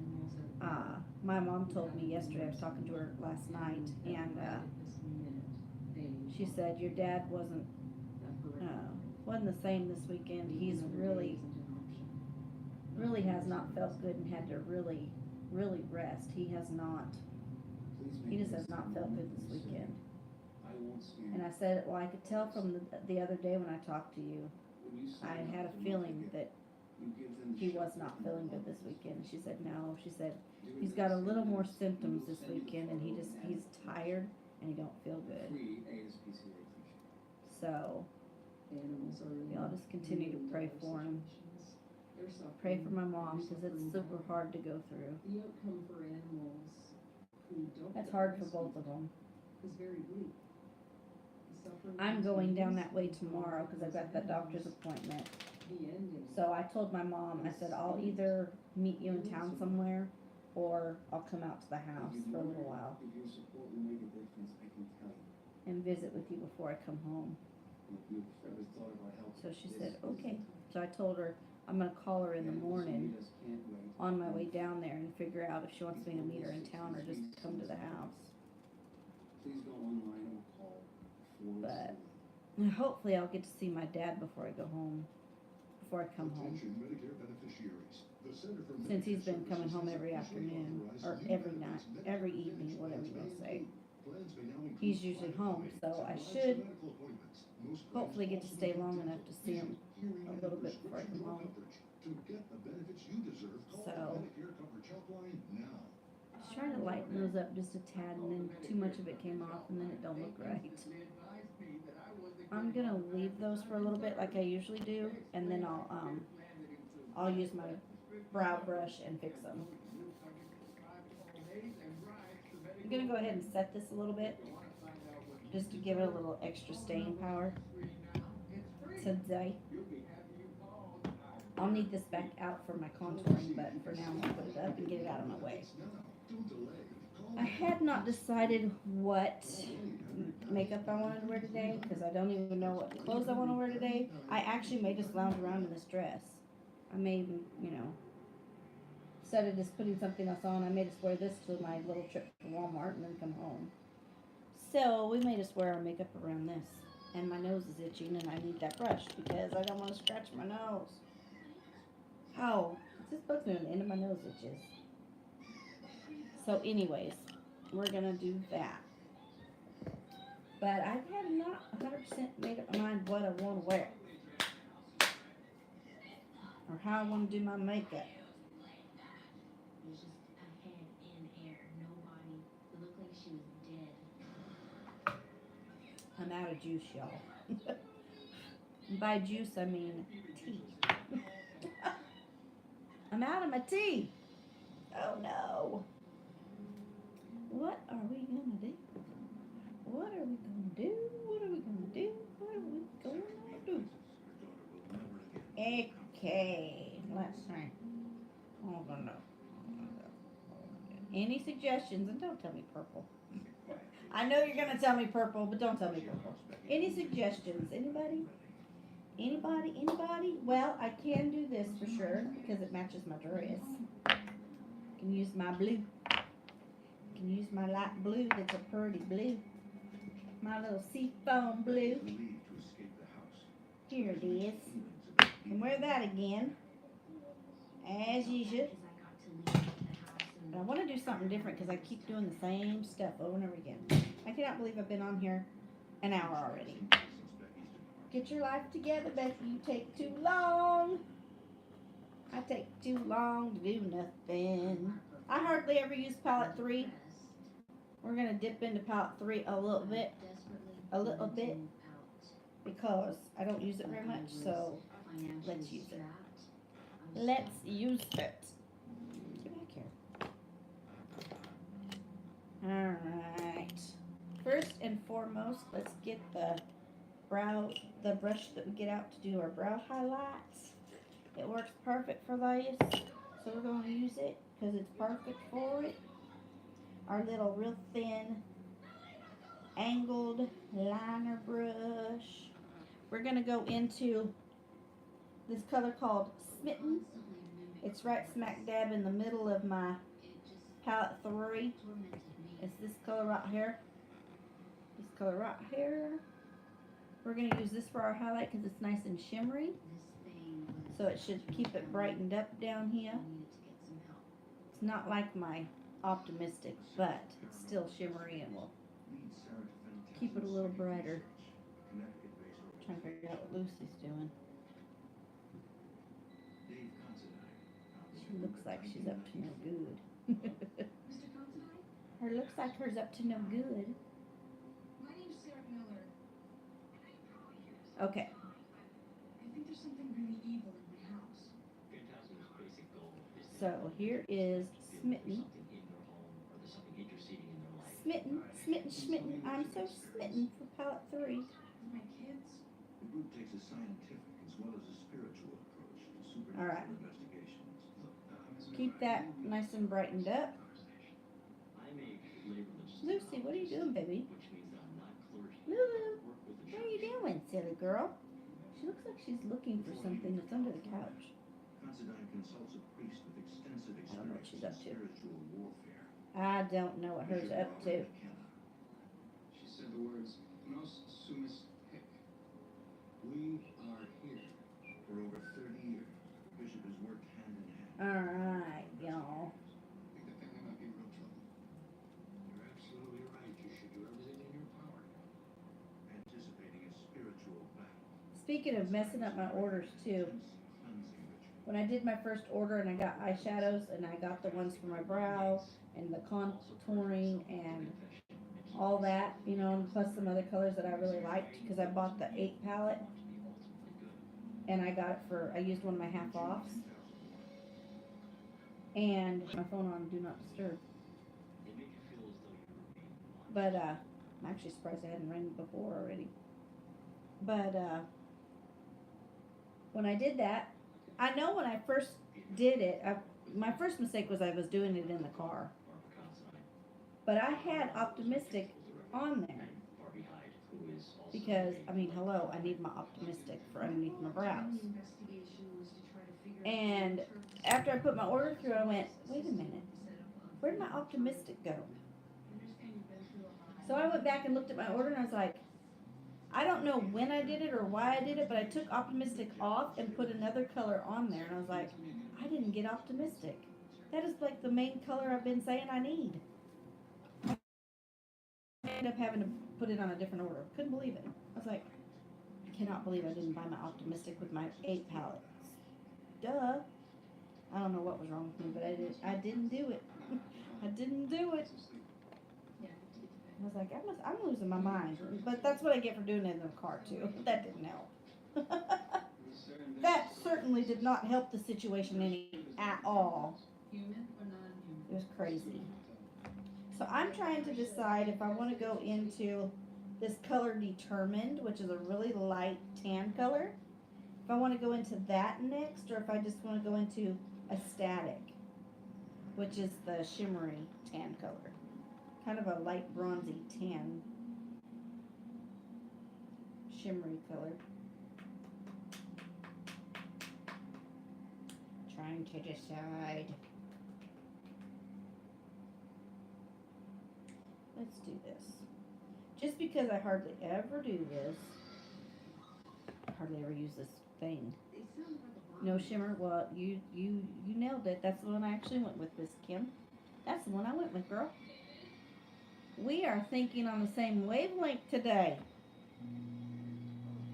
my mom told me yesterday, I was talking to her last night, and she said, your dad wasn't the same this weekend. He's really has not felt good and had to really, really rest. He just has not felt good this weekend. And I said, well, I could tell from the other day when I talked to you, I had a feeling that he was not feeling good this weekend. She said, no. She said, he's got a little more symptoms this weekend, and he's tired, and he don't feel good. So, y'all just continue to pray for him. Pray for my mom, because it's super hard to go through. That's hard for both of them. I'm going down that way tomorrow because I've got that doctor's appointment. So I told my mom, I said, I'll either meet you in town somewhere or I'll come out to the house for a little while and visit with you before I come home. So she said, okay. So I told her I'm going to call her in the morning on my way down there and figure out if she wants me to meet her in town or just come to the house. But And hopefully I'll get to see my dad before I go home. Before I come home. Since he's been coming home every afternoon, or every night, every evening, whatever you want to say. He's usually home, so I should hopefully get to stay long enough to see him a little bit before I come home. So, just trying to lighten those up just a tad, and then too much of it came off, and then it don't look right. I'm gonna leave those for a little bit, like I usually do, and then I'll use my brow brush and fix them. I'm gonna go ahead and set this a little bit, just to give it a little extra staying power today. I'll need this back out for my contouring, but for now I'm gonna put it up and get it out of my way. I had not decided what makeup I wanted to wear today because I don't even know what clothes I want to wear today. I actually may just lounge around in this dress. I may even, instead of just putting something else on, I may just wear this to my little trip to Walmart and then come home. So we may just wear our makeup around this. And my nose is itching and I need that brush because I don't want to scratch my nose. Oh, this bugs me when the end of my nose itches. So anyways, we're going to do that. But I have not 100% made up my mind what I want to wear. Or how I want to do my makeup. I'm out of juice, y'all. By juice, I mean tea. I'm out of my tea. Oh no. What are we gonna do? What are we gonna do? What are we gonna do? What are we gonna do? Okay, let's see. Oh, no. Any suggestions? And don't tell me purple. I know you're gonna tell me purple, but don't tell me purple. Any suggestions? Anybody? Anybody? Anybody? Well, I can do this for sure because it matches my dress. Can use my blue. Can use my light blue. That's a pretty blue. My little seafoam blue. Here it is. Can wear that again, as usual. But I want to do something different because I keep doing the same stuff over and over again. I cannot believe I've been on here an hour already. Get your life together, Becky. You take too long. I take too long to do nothing. I hardly ever use palette 3. We're going to dip into palette 3 a little bit. Because I don't use it very much, so let's use it. Let's use it. Get back here. Alright. First and foremost, let's get the brush that we get out to do our brow highlights. It works perfect for this, so we're going to use it because it's perfect for it. Our little real thin angled liner brush. We're going to go into this color called Smitten. It's right smack dab in the middle of my palette 3. It's this color right here. This color right here. We're going to use this for our highlight because it's nice and shimmery. So it should keep it brightened up down here. It's not like my Optimistic, but it's still shimmery and will keep it a little brighter. I'm trying to figure out what Lucy's doing. She looks like she's up to no good. Her looks like her's up to no good. My name's Sarah Miller. Okay. I think there's something really evil in my house. So here is Smitten. Smitten. I'm so smitten for palette 3. My kids. The group takes a scientific as well as a spiritual approach to supernatural All right. investigations. Keep that nice and brightened up. Lucy, what are you doing, baby? Lulu, what are you doing, silly girl? She looks like she's looking for something that's under the couch. Considine consults a priest with extensive I don't know what she's up to. spiritual warfare. I don't know what hers up to. She said the words, Nos sumus hic. We are here. For over 30 years, the bishop has worked hand in hand. Alright, y'all. Think the family might be in real trouble. You're absolutely right. You should do everything in your power. Anticipating a spiritual battle. Speaking of messing up my orders too, Cleansing ritual. when I did my first order and I got eyeshadows and I got the ones for my brow and the contouring and all that, you know, and plus some other colors that I really liked because I bought the 8 palette and I got it for, I used one of my half offs and my phone on do not disturb. But I'm actually surprised it hadn't rang before already. But when I did that, I know when I first did it, my first mistake was I was doing it in the car. But I had Optimistic on there. Because, I mean, hello, I need my Optimistic for underneath my brows. The investigation was to try to figure out And the interpretation after I put my order through, I went, wait a minute, set up. where'd my Optimistic go? Understand you've been through a lot. So I went back and looked at my order and I was like, I don't know when I did it or why I did it, but I took Optimistic off and put another color on there. And I was like, I didn't get Optimistic. That is like the main color I've been saying I need. I ended up having to put it on a different order. Couldn't believe it. I was like, I cannot believe I didn't buy my Optimistic with my 8 palette. Duh. I don't know what was wrong with me, but I didn't do it. I didn't do it. Yeah, I was like, I'm losing my mind. But that's what I get for doing it in the car too. That didn't help. That certainly did not help the situation any at all. human or non-human? It was crazy. So I'm trying to decide if I want to go into this color Determined, which is a really light tan color. If I want to go into that next, or if I just want to go into Ecstatic, which is the shimmery tan color. Kind of a light bronzy tan shimmery color. Trying to decide. Let's do this. Just because I hardly ever do this, I hardly ever use this thing. They sound like a No shimmer. Well, you nailed it. That's the one I actually went with, Miss Kim. That's the one I went with, girl. We are thinking on the same wavelength today.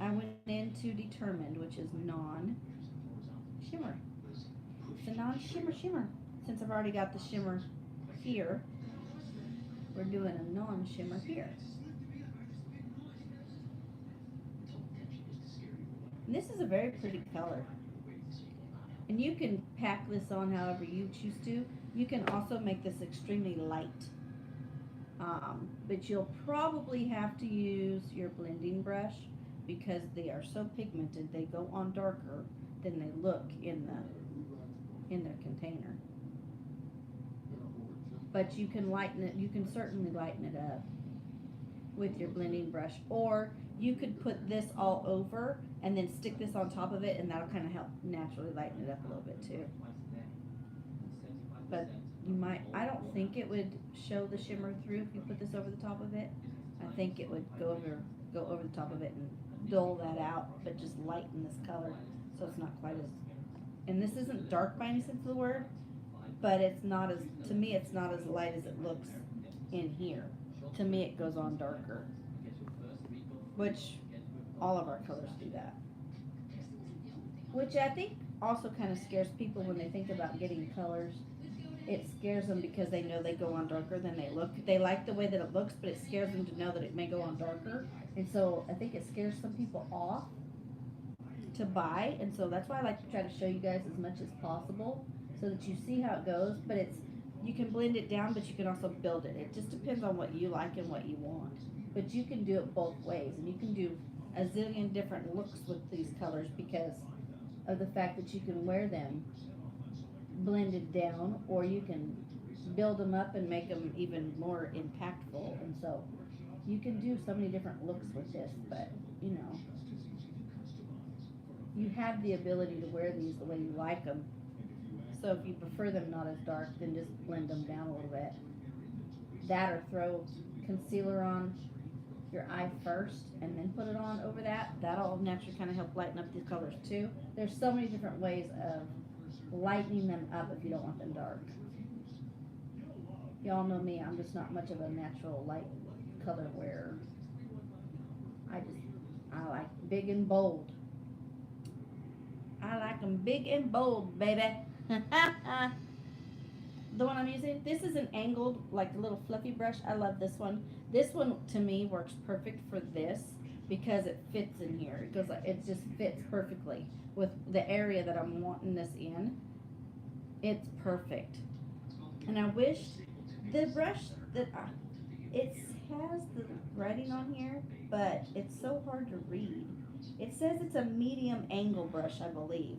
I went into Determined, which is non-shimmer. It's a non-shimmer shimmer. Since I've already got the shimmer here, we're doing a non-shimmer here. And this is a very pretty color. And you can pack this on however you choose to. You can also make this extremely light. But you'll probably have to use your blending brush because they are so pigmented. They go on darker than they look in their container. But you can lighten it. You can certainly lighten it up with your blending brush, or you could put this all over and then stick this on top of it, and that'll kind of help naturally lighten it up a little bit too. But you might, I don't think it would show the shimmer through if you put this over the top of it. I think it would go over the top of it and dull that out, but just lighten this color so it's not quite as, and this isn't dark by any sense of the word, but it's not as, to me it's not as light as it looks in here. To me it goes on darker, which all of our colors do that. Which I think also kind of scares people when they think about getting colors. It scares them because they know they go on darker than they look. They like the way that it looks, but it scares them to know that it may go on darker. And so I think it scares some people off to buy. And so that's why I like to try to show you guys as much as possible so that you see how it goes. But it's, you can blend it down, but you can also build it. It just depends on what you like and what you want. But you can do it both ways. And you can do a zillion different looks with these colors because of the fact that you can wear them blended down, or you can build them up and make them even more impactful. And so you can do so many different looks with this, but you know, you have the ability to wear these the way you like them. So if you prefer them not as dark, then just blend them down a little bit. That or throw concealer on your eye first and then put it on over that, that'll naturally kind of help lighten up these colors too. There's so many different ways of lightening them up if you don't want them dark. Y'all know me, I'm just not much of a natural light color wearer. I like big and bold. I like them big and bold, baby. The one I'm using, this is an angled, like a little fluffy brush. I love this one. This one to me works perfect for this because it fits in here. It goes like, it just fits perfectly with the area that I'm wanting this in. It's perfect. And I wish the brush that it has the writing on here, but it's so hard to read. It says it's a medium angle brush, I believe,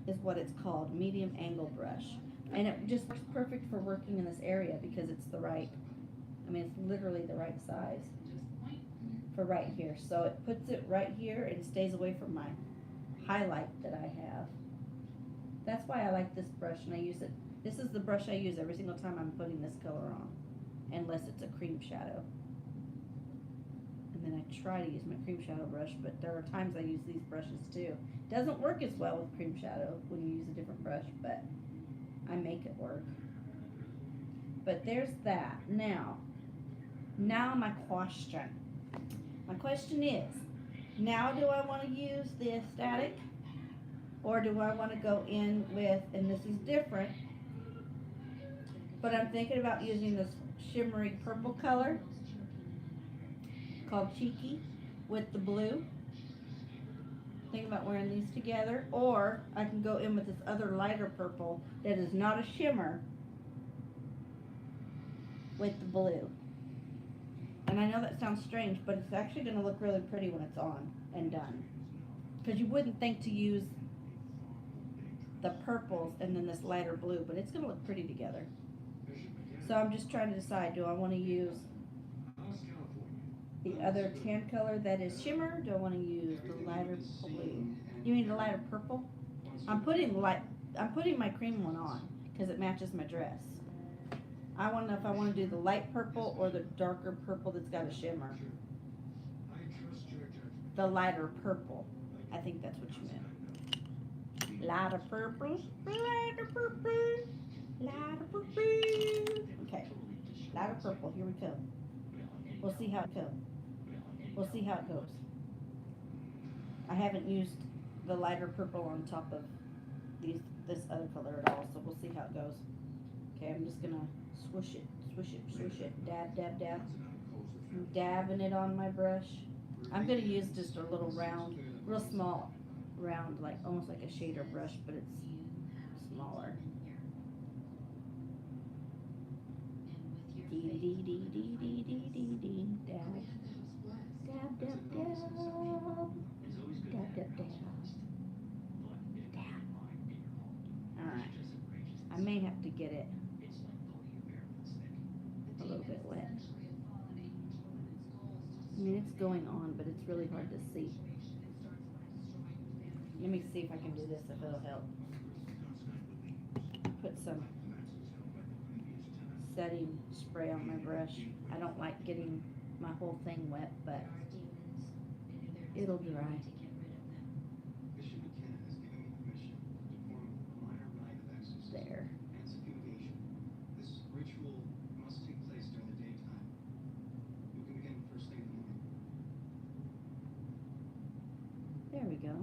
is what it's called, medium angle brush. And it just works perfect for working in this area because it's the right, I mean, it's literally the right size for right here. So it puts it right here and stays away from my highlight that I have. That's why I like this brush and I use it. This is the brush I use every single time I'm putting this color on, unless it's a cream shadow. And then I try to use my cream shadow brush, but there are times I use these brushes too. Doesn't work as well with cream shadow when you use a different brush, but I make it work. But there's that. Now my question. My question is, now do I want to use the static, or do I want to go in with, and this is different, but I'm thinking about using this shimmery purple color called Cheeky with the blue. Think about wearing these together, or I can go in with this other lighter purple that is not a shimmer with the blue. And I know that sounds strange, but it's actually going to look really pretty when it's on and done. Because you wouldn't think to use the purples and then this lighter blue, but it's going to look pretty together. So I'm just trying to decide, do I want to use the other tan color that is shimmer? Do I want to use the lighter blue? You mean the lighter purple? I'm putting my cream one on because it matches my dress. I want to know if I want to do the light purple or the darker purple that's got a shimmer. The lighter purple. I think that's what you meant. Lighter purple, lighter purple, lighter purple. Okay, lighter purple. Here we go. We'll see how it goes. We'll see how it goes. I haven't used the lighter purple on top of this other color at all, so we'll see how it goes. Okay, I'm just gonna swoosh it, swish it, swish it, dab, dab, dab. I'm dabbing it on my brush. I'm gonna use just a little round, real small round, like almost like a shader brush, but it's smaller. Dee dee dee dee dee dee dee dee. Dab. Dab dab dab. Dab dab dab. Dab. Alright. I may have to get it a little bit wet. I mean, it's going on, but it's really hard to see. Let me see if I can do this, if it'll help. Put some setting spray on my brush. I don't like getting my whole thing wet, but it'll dry. There. This ritual must take place during the daytime. You can begin first thing in the morning. There we go.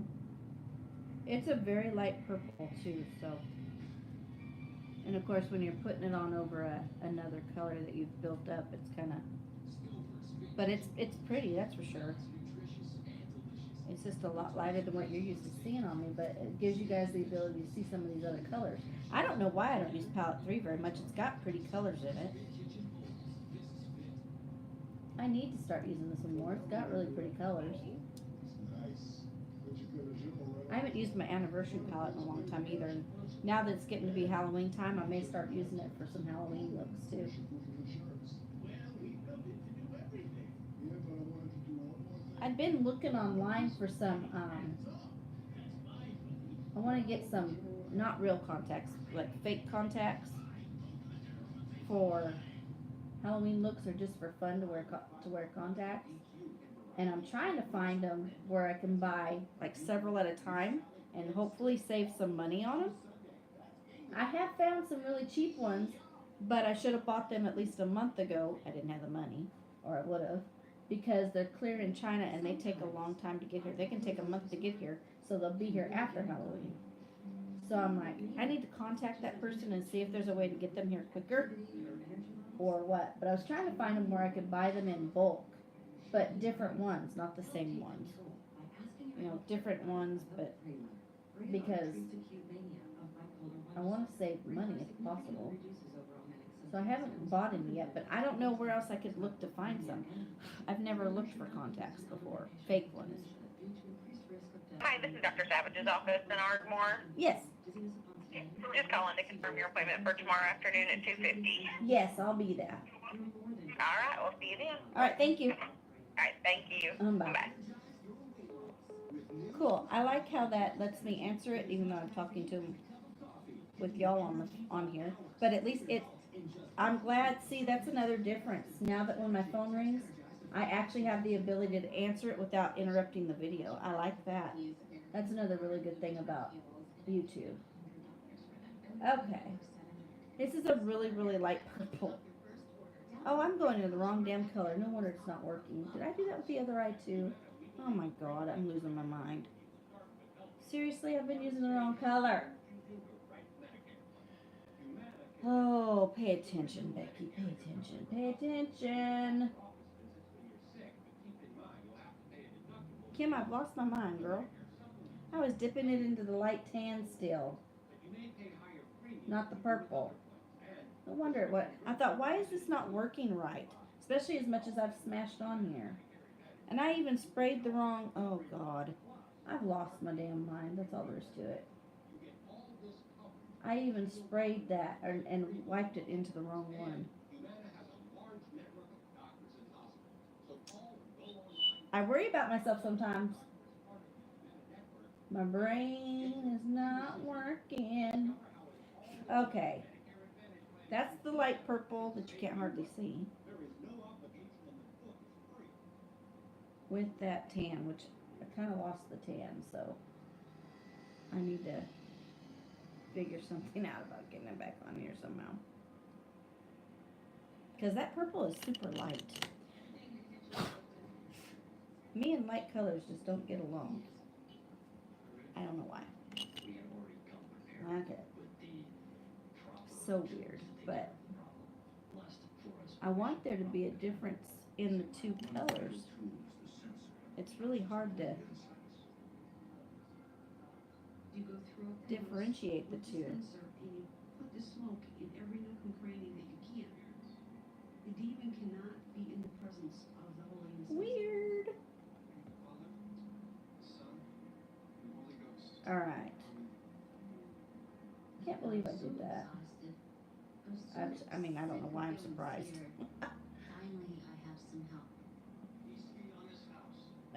It's a very light purple too, so. And of course, when you're putting it on over another color that you've built up, it's kind of, but it's pretty, that's for sure. It's just a lot lighter than what you're used to seeing on me, but it gives you guys the ability to see some of these other colors. I don't know why I don't use palette 3 very much. It's got pretty colors in it. I need to start using this one more. It's got really pretty colors. I haven't used my anniversary palette in a long time either. And now that it's getting to be Halloween time, I may start using it for some Halloween looks too. I've been looking online for some, I want to get some, not real contacts, like fake contacts for Halloween looks are just for fun to wear contacts, and I'm trying to find them where I can buy like several at a time and hopefully save some money on them. I have found some really cheap ones, but I should have bought them at least a month ago. I didn't have the money, or I would have, because they're clear in China and they take a long time to get here. They can take a month to get here, so they'll be here after Halloween. So I'm like, I need to contact that person and see if there's a way to get them here quicker or what. But I was trying to find them where I could buy them in bulk, but different ones, not the same ones. You know, different ones, but because I want to save money if possible. So I haven't bought any yet, but I don't know where else I could look to find some. I've never looked for contacts before, fake ones. Hi, this is Dr. Savage's office in Ardmore. Yes, Just calling to confirm your appointment for tomorrow afternoon at 2:50. yes, I'll be there. All right, we'll see you then. All right, thank you. All right, thank you. Bye. Bye. Cool. I like how that lets me answer it, even though I'm talking to with y'all on here. But at least I'm glad. See, that's another difference. Now that when my phone rings, I actually have the ability to answer it without interrupting the video. I like that. That's another really good thing about YouTube. Okay. This is a really, really light purple. Oh, I'm going into the wrong damn color. No wonder it's not working. Did I do that with the other eye too? Oh my god, I'm losing my mind. Seriously, I've been using the wrong color. Oh, pay attention, Becky. Pay attention. Pay attention. Kim, I've lost my mind, girl. I was dipping it into the light tan still. Not the purple. No wonder what. I thought, why is this not working right? Especially as much as I've smashed on here. And I even sprayed the wrong. Oh, God. I've lost my damn mind. That's all there is to it. I even sprayed that and wiped it into the wrong one. I worry about myself sometimes. My brain is not working. Okay. That's the light purple that you can't hardly see. With that tan, which I kind of lost the tan, so I need to figure something out about getting it back on here somehow. Because that purple is super light. Me and light colors just don't get along. I don't know why. Okay. So weird, but I want there to be a difference in the two colors. It's really hard to differentiate the two. Put the smoke in every nook and cranny that you can. The demon cannot be in the presence of the Holy Innocents. Weird. Alright. Can't believe I did that. I mean, I don't know why I'm surprised. Finally, I have some help.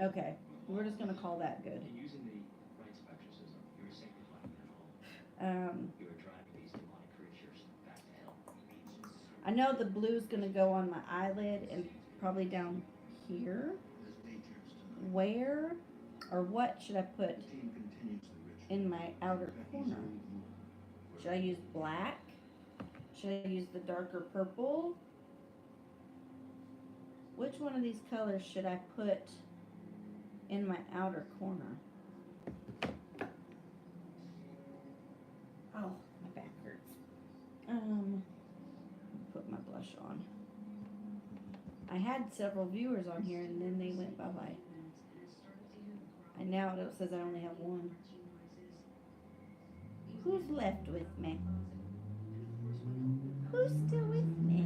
Okay, we're just gonna call that good. Using the right spectralism, you were sanctifying their home. You were driving these demonic creatures back to hell. I know the blue's gonna go on my eyelid and probably down here. Where or what should I put in my outer corner? Should I use black? Should I use the darker purple? Which one of these colors should I put in my outer corner? Oh, my back hurts. Put my blush on. I had several viewers on here and then they went bye-bye. And now it says I only have one. Who's left with me? Who's still with me?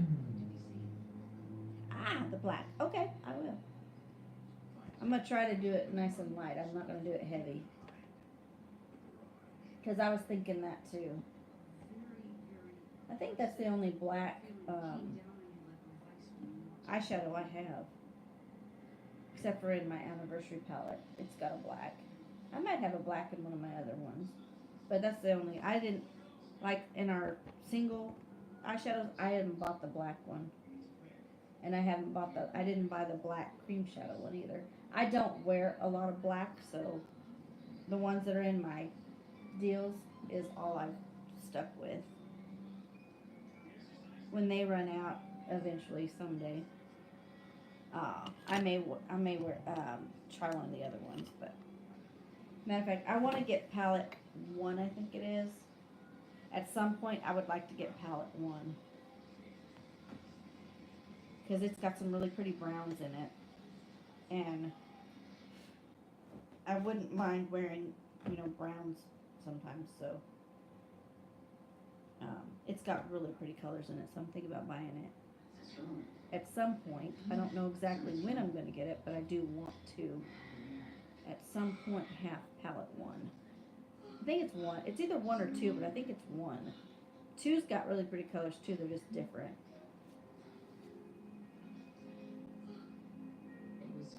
Ah, the black. Okay, I will. I'm going to try to do it nice and light. I'm not going to do it heavy. Because I was thinking that too. I think that's the only black eyeshadow I have. Except for in my anniversary palette. It's got a black. I might have a black in one of my other ones. But that's the only, I didn't, like in our single eyeshadows, I hadn't bought the black one. And I didn't buy the black cream shadow one either. I don't wear a lot of black, so the ones that are in my deals is all I've stuck with. When they run out eventually someday, I may wear try one of the other ones, but matter of fact, I want to get palette 1, I think it is. At some point, I would like to get palette 1 because it's got some really pretty browns in it, and I wouldn't mind wearing, browns sometimes. So it's got really pretty colors in it, so I'm thinking about buying it at some point. I don't know exactly when I'm going to get it, but I do want to at some point have palette 1. I think it's 1. It's either 1 or 2, but I think it's 1. 2's got really pretty colors too. They're just different.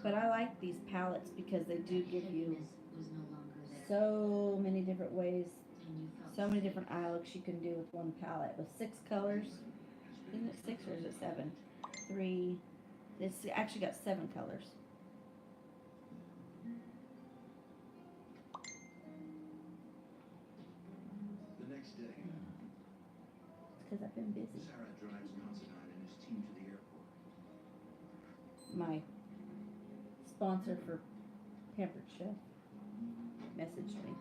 But I like these palettes because they do give you so many different ways, so many different eye looks you can do with one palette with 6 colors. Isn't it 6 or is it 7? 3. It's actually got 7 colors. The next day, It's because I've been busy. Sarah drives Considine and his team to the airport. My sponsor for Pampered Chef messaged me.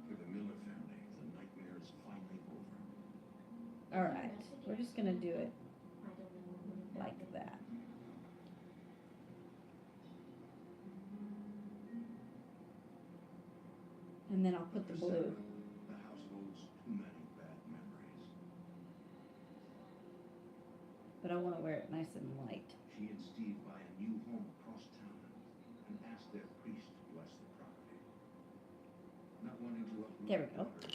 For the Miller family, the nightmare is finally over. Alright, we're just gonna do it like that. And then I'll put the For blue. Sarah, the house holds too many bad memories. But I want to wear it nice and light. She and Steve buy a new home across town and ask their priest to bless the property. Not wanting to uproot There we go. her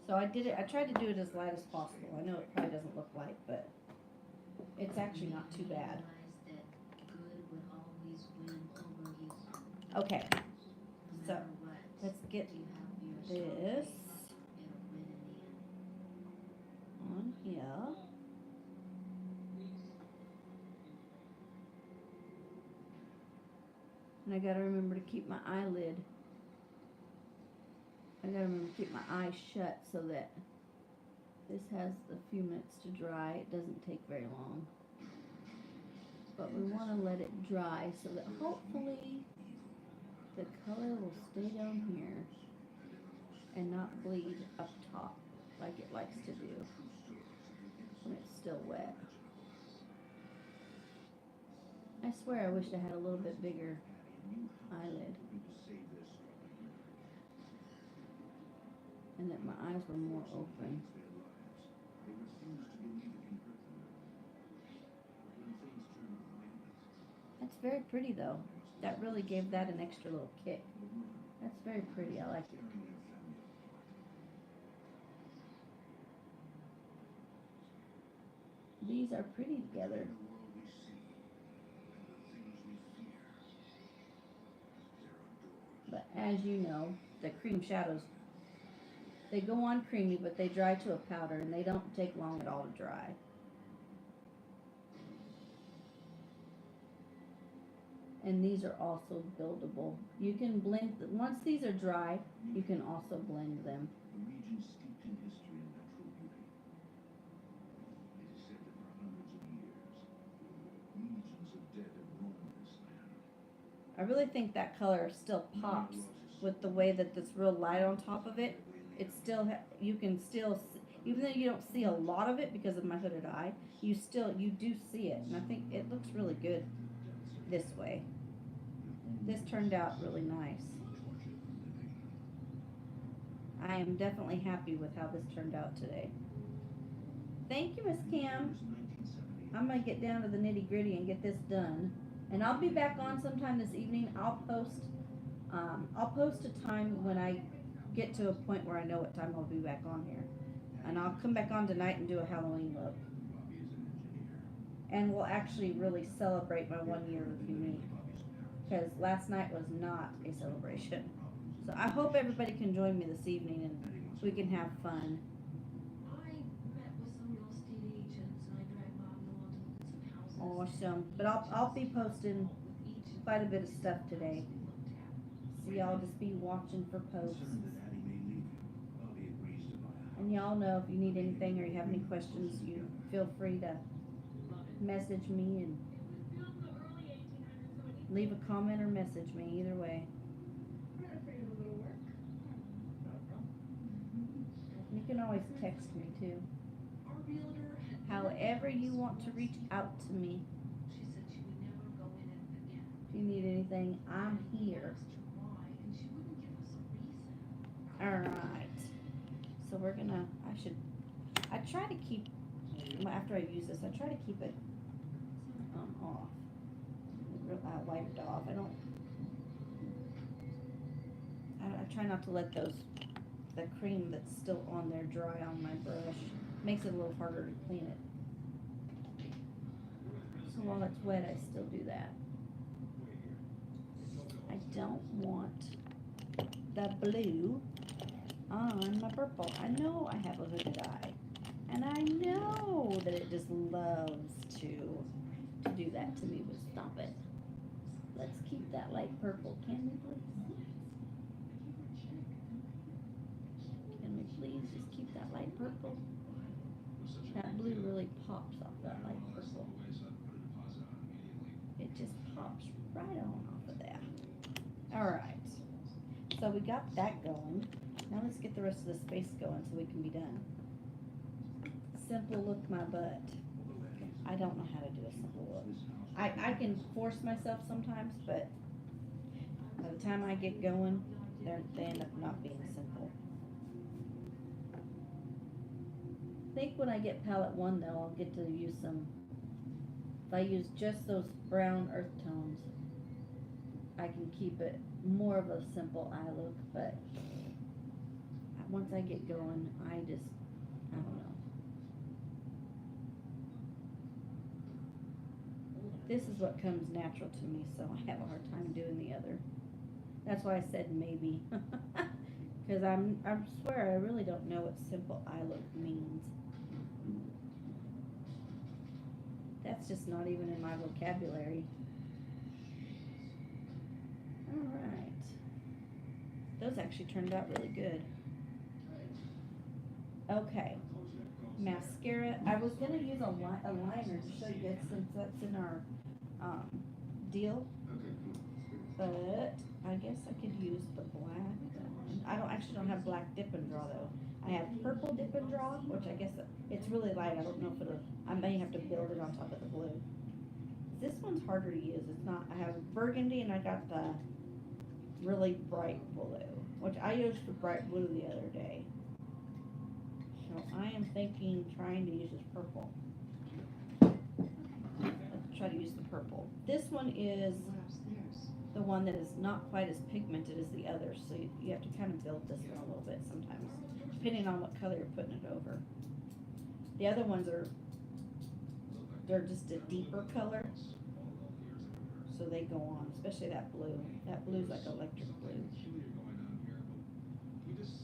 daughter, So I did it, I tried to do it as light as possible. I know it probably doesn't look light, but it's actually not too bad. Okay, so let's get this on here. And I gotta remember to keep my eyelid. I gotta remember to keep my eyes shut so that this has a few minutes to dry. It doesn't take very long. But we want to let it dry so that hopefully the color will stay down here and not bleed up top like it likes to do when it's still wet. I swear I wish I had a little bit bigger eyelid and that my eyes were more open. That's very pretty though. That really gave that an extra little kick. That's very pretty. I like it. These are pretty together. But as you know, the cream shadows, they go on creamy, but they dry to a powder, and they don't take long at all to dry. And these are also buildable. You can blend, once these are dry, you can also blend them. The region steeped in history and natural beauty. It is said that for hundreds of years, legions of dead have roamed this land. I really think that color still pops with the way that this real light on top of it. It still, you can still, even though you don't see a lot of it because of my hooded eye, you do see it. And I think it looks really good this way. This turned out really nice. I am definitely happy with how this turned out today. Thank you, Miss Kim. I'm gonna get down to the nitty gritty and get this done. And I'll be back on sometime this evening. I'll post a time when I get to a point where I know what time I'll be back on here. And I'll come back on tonight and do a Halloween look. And we'll actually really celebrate my 1 year with Unique. Because last night was not a celebration. So I hope everybody can join me this evening and we can have fun. I met with some real estate agents and I dragged Bob Noah to look at some houses wash some, but I'll be posting quite a bit of stuff today. So y'all just be watching for posts. Concerned that Addie may leave you, Bobby agrees to buy a house. And y'all know if you need anything or you have any questions, you feel free to message me and leave a comment or message me, either way. You can always text me too. However you want to reach out to me. She said she would never go in it again. If you need anything, I'm here. Asked her why, and she wouldn't give us a reason. Alright. So we're gonna, I try to keep, after I use this, I try to keep it off. I wipe it off. I try not to let the cream that's still on there dry on my brush. Makes it a little harder to clean it. So while it's wet, I still do that. I don't want the blue on my purple. I know I have a hooded eye. And I know that it just loves to do that to me, but stop it. Let's keep that light purple, can we please? Can we please just keep that light purple? That blue really pops off that light purple. It just pops right on off of that. Alright, so we got that going. Now let's get the rest of the space going so we can be done. Simple look my butt. I don't know how to do a simple look. I can force myself sometimes, but by the time I get going, they end up not being simple. I think when I get palette 1 though, I'll get to use some, if I use just those brown earth tones, I can keep it more of a simple eye look, but once I get going, I don't know. This is what comes natural to me, so I have a hard time doing the other. That's why I said maybe. Because I swear I really don't know what simple eye look means. That's just not even in my vocabulary. Alright. Those actually turned out really good. Okay. Mascara. I was going to use a liner to show you guys since that's in our deal. But I guess I could use the black one. I don't have black dip and draw though. I have purple dip and draw, which I guess it's really light. I don't know if I may have to build it on top of the blue. This one's harder to use. It's not, I have burgundy and I got the really bright blue, which I used the bright blue the other day. So I am trying to use this purple. Let's try to use the purple. This one is the one that is not quite as pigmented as the others, so you have to kind of build this one a little bit sometimes, depending on what color you're putting it over. The other ones they're just a deeper color, so they go on, especially that blue. That blue's like electric blue.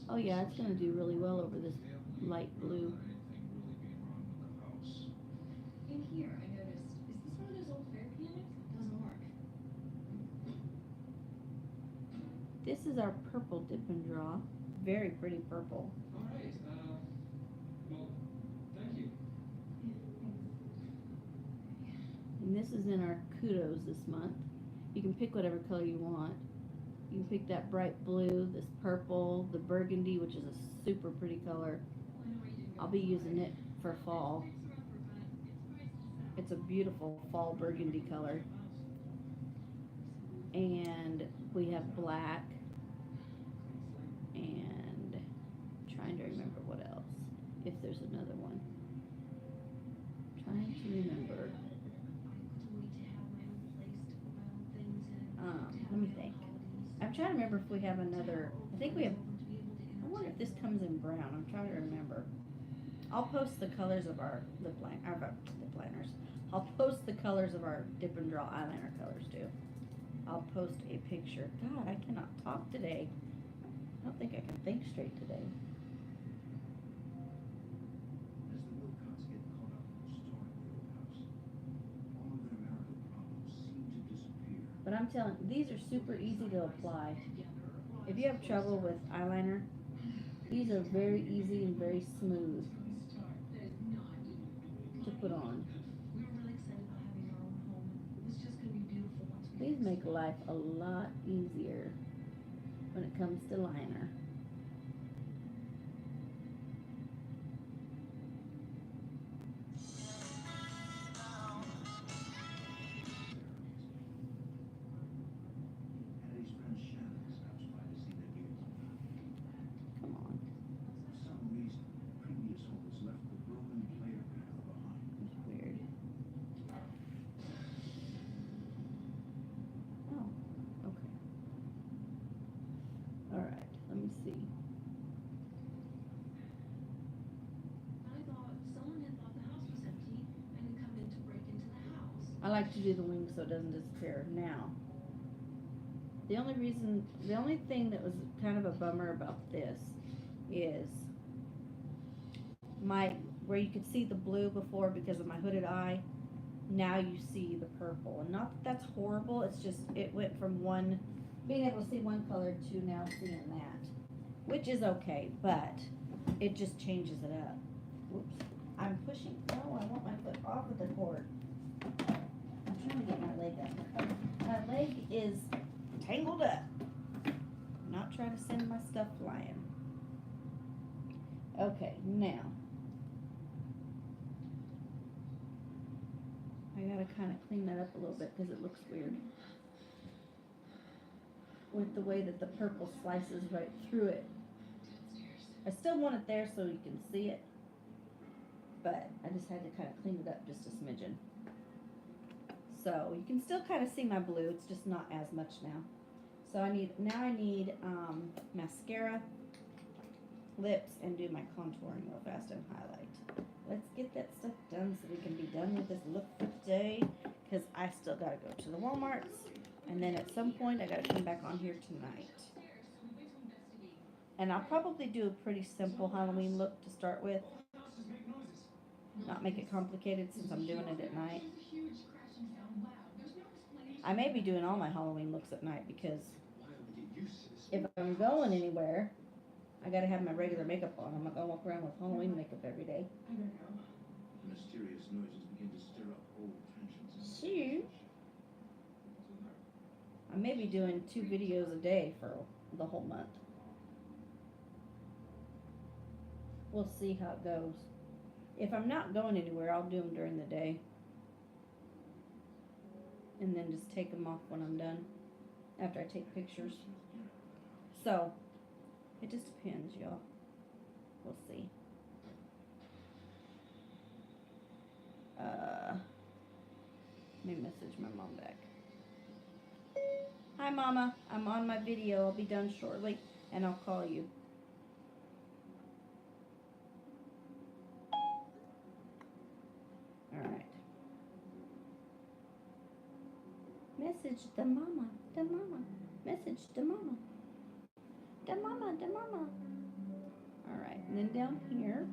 Oh yeah, it's gonna do really well over this light blue. In here, I noticed, is this one of those old fair pianics? Doesn't work. This is our purple dip and draw. Very pretty purple. Alright, well, thank you. And this is in our kudos this month. You can pick whatever color you want. You can pick that bright blue, this purple, the burgundy, which is a super pretty color. I'll be using it for fall. It's a beautiful fall burgundy color. And we have black. And trying to remember what else. If there's another one. Trying to remember. Let me think. I'm trying to remember if we have another. I think we have. I wonder if this comes in brown. I'm trying to remember. I'll post the colors of our lip liners. I'll post the colors of our dip and draw eyeliner colors too. I'll post a picture. God, I cannot talk today. I don't think I can think straight today. As the Wilcots get caught up in the story of the old house, all of their But I'm telling, these are super easy to apply. If you have trouble with eyeliner, these are very easy and very smooth to put on. We were really excited about having our own home. It was just gonna be beautiful once we These fixed make it. life a lot easier when it comes to liner. Patty's friend Shannon stops by to see the new home. Come on. For some reason, previous owners left the broken player piano behind. It's weird. Oh, okay. Alright, let me see. I thought someone had thought the house was empty and had come in to break into the house. I like to do the wings so it doesn't disappear. Now, the only thing that was kind of a bummer about this is where you could see the blue before because of my hooded eye, now you see the purple. And not that that's horrible, it's just, it went from being able to see one color to now seeing that. Which is okay, but it just changes it up. Whoops. I'm pushing, no, I want my foot off of the cord. I'm trying to get my leg up. My leg is tangled up. I'm not trying to send my stuff flying. Okay, now. I gotta kind of clean that up a little bit because it looks weird. With the way that the purple slices right through it. I still want it there so you can see it. But I just had to kind of clean it up just a smidgen. So you can still kind of see my blue, it's just not as much now. So I need mascara, lips, and do my contouring real fast and highlight. Let's get that stuff done so we can be done with this look for today. Because I still gotta go to the Walmarts, and then at some point I gotta come back on here tonight. And I'll probably do a pretty simple Halloween look to start with. Not make it complicated since I'm doing it at night. I may be doing all my Halloween looks at night because if I'm going anywhere, I gotta have my regular makeup on. I'm not gonna walk around with Halloween makeup every day. The mysterious noises begin to stir up old tensions. Shoot. I may be doing 2 videos a day for the whole month. We'll see how it goes. If I'm not going anywhere, I'll do them during the day. And then just take them off when I'm done. After I take pictures. So, it just depends, y'all. We'll see. Let me message my mom back. Hi, Mama. I'm on my video. I'll be done shortly, and I'll call you. Alright. Message the mama. The mama. Message the mama. The mama. The mama. Alright, and then down here.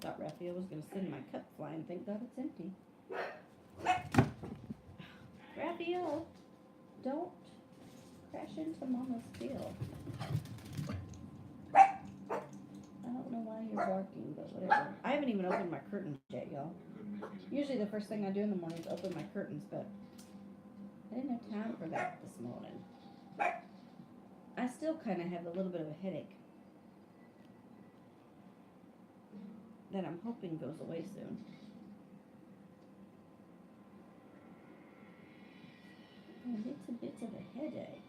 Thought Raphael was going to send my cup flying. Thank God it's empty. Raphael, don't crash into Mama's bill. I don't know why you're barking, but whatever. I haven't even opened my curtains yet, y'all. Usually the first thing I do in the morning is open my curtains, but I didn't have time for that this morning. I still kind of have a little bit of a headache that I'm hoping goes away soon. And it's a bit of a headache.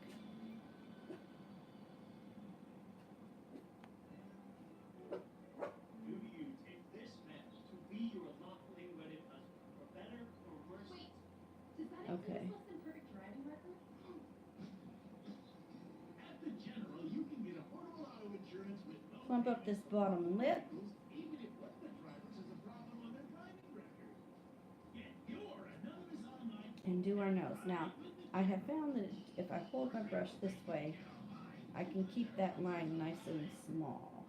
Do you take this match to be your lawfully wedded husband, for better or worse? Okay. At the General, you can get affordable auto insurance with no Plump up this bottom lip. even if one of the drivers has a problem on their driving record. Get your anonymous online And do our nose. Now, I have found that if I hold my brush this way, I can keep that line nice and small.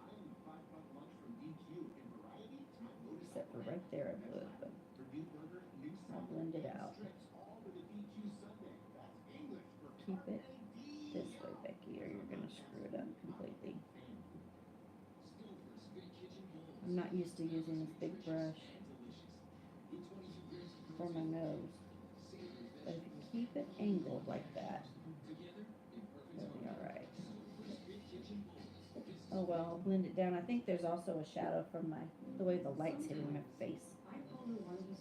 Except for right there I would, but review burger, new blend it out. Keep it this way, Becky, or you're gonna screw it up completely. I'm not used to using this big brush for my nose. But if you keep it angled like that, it'll be alright. Oh well, I'll blend it down. I think there's also a shadow from the way the light's hitting my face.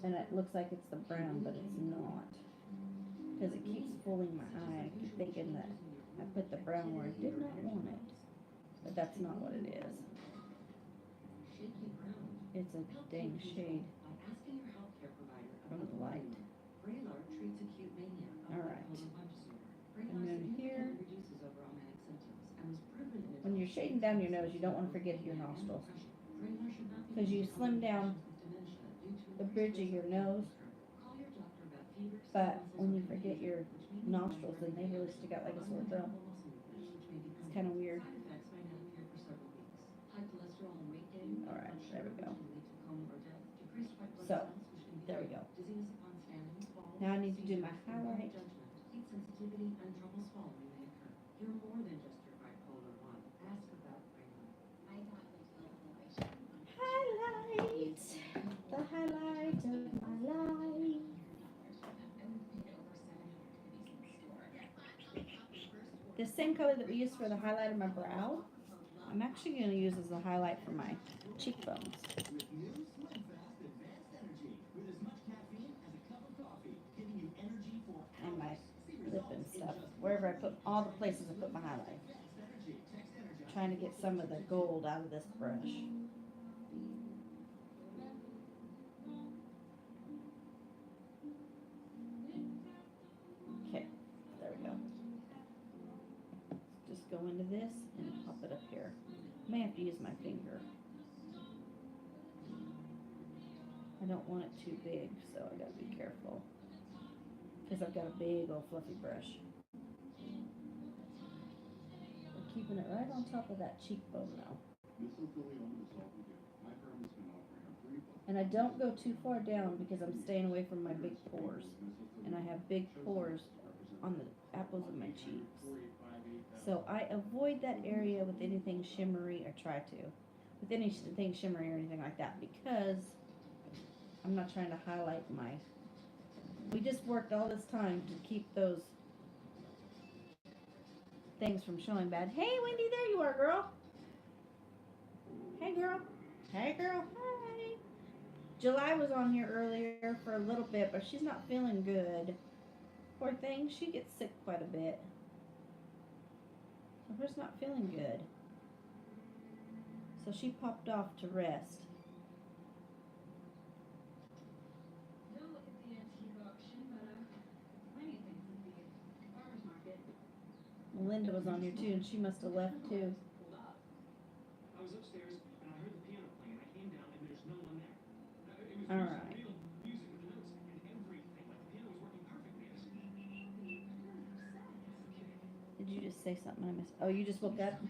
And it looks like it's the brown, but it's not. Because it keeps fooling my eye. I keep thinking that I put the brown where I did not want it. But that's not what it is. It's a dang shade from the light. Alright. And then here, when you're shading down your nose, you don't want to forget your nostrils. Because you slim down the bridge of your nose, but when you forget your nostrils, then they really stick out like a sore thumb. It's kind of weird. Alright, there we go. So, there we go. Now I need to do my highlight. Highlight, the highlight of my life. The same color that we used for the highlight of my brow, I'm actually going to use as the highlight for my cheekbones. And my lip and stuff. Wherever I put, all the places I put my highlight. Trying to get some of the gold out of this brush. Okay, there we go. Just go into this and pop it up here. I may have to use my finger. I don't want it too big, so I gotta be careful. Because I've got a big old fluffy brush. We're keeping it right on top of that cheekbone now. And I don't go too far down because I'm staying away from my big pores. And I have big pores on the apples of my cheeks. So I avoid that area with anything shimmery, or try to. With anything shimmery or anything like that, because I'm not trying to highlight my... We just worked all this time to keep those things from showing bad. Hey, Wendy, there you are, girl. Hey, girl. Hey, girl. Hi. July was on here earlier for a little bit, but she's not feeling good. Poor thing, she gets sick quite a bit. So her's not feeling good. So she popped off to rest. Melinda was on here too, and she must have left too. I was upstairs and I heard the piano playing. I came down and there's no one there. It was All right. real music with the notes and everything. Like the piano was working perfectly. Did you just say something I missed? Oh, you just woke up?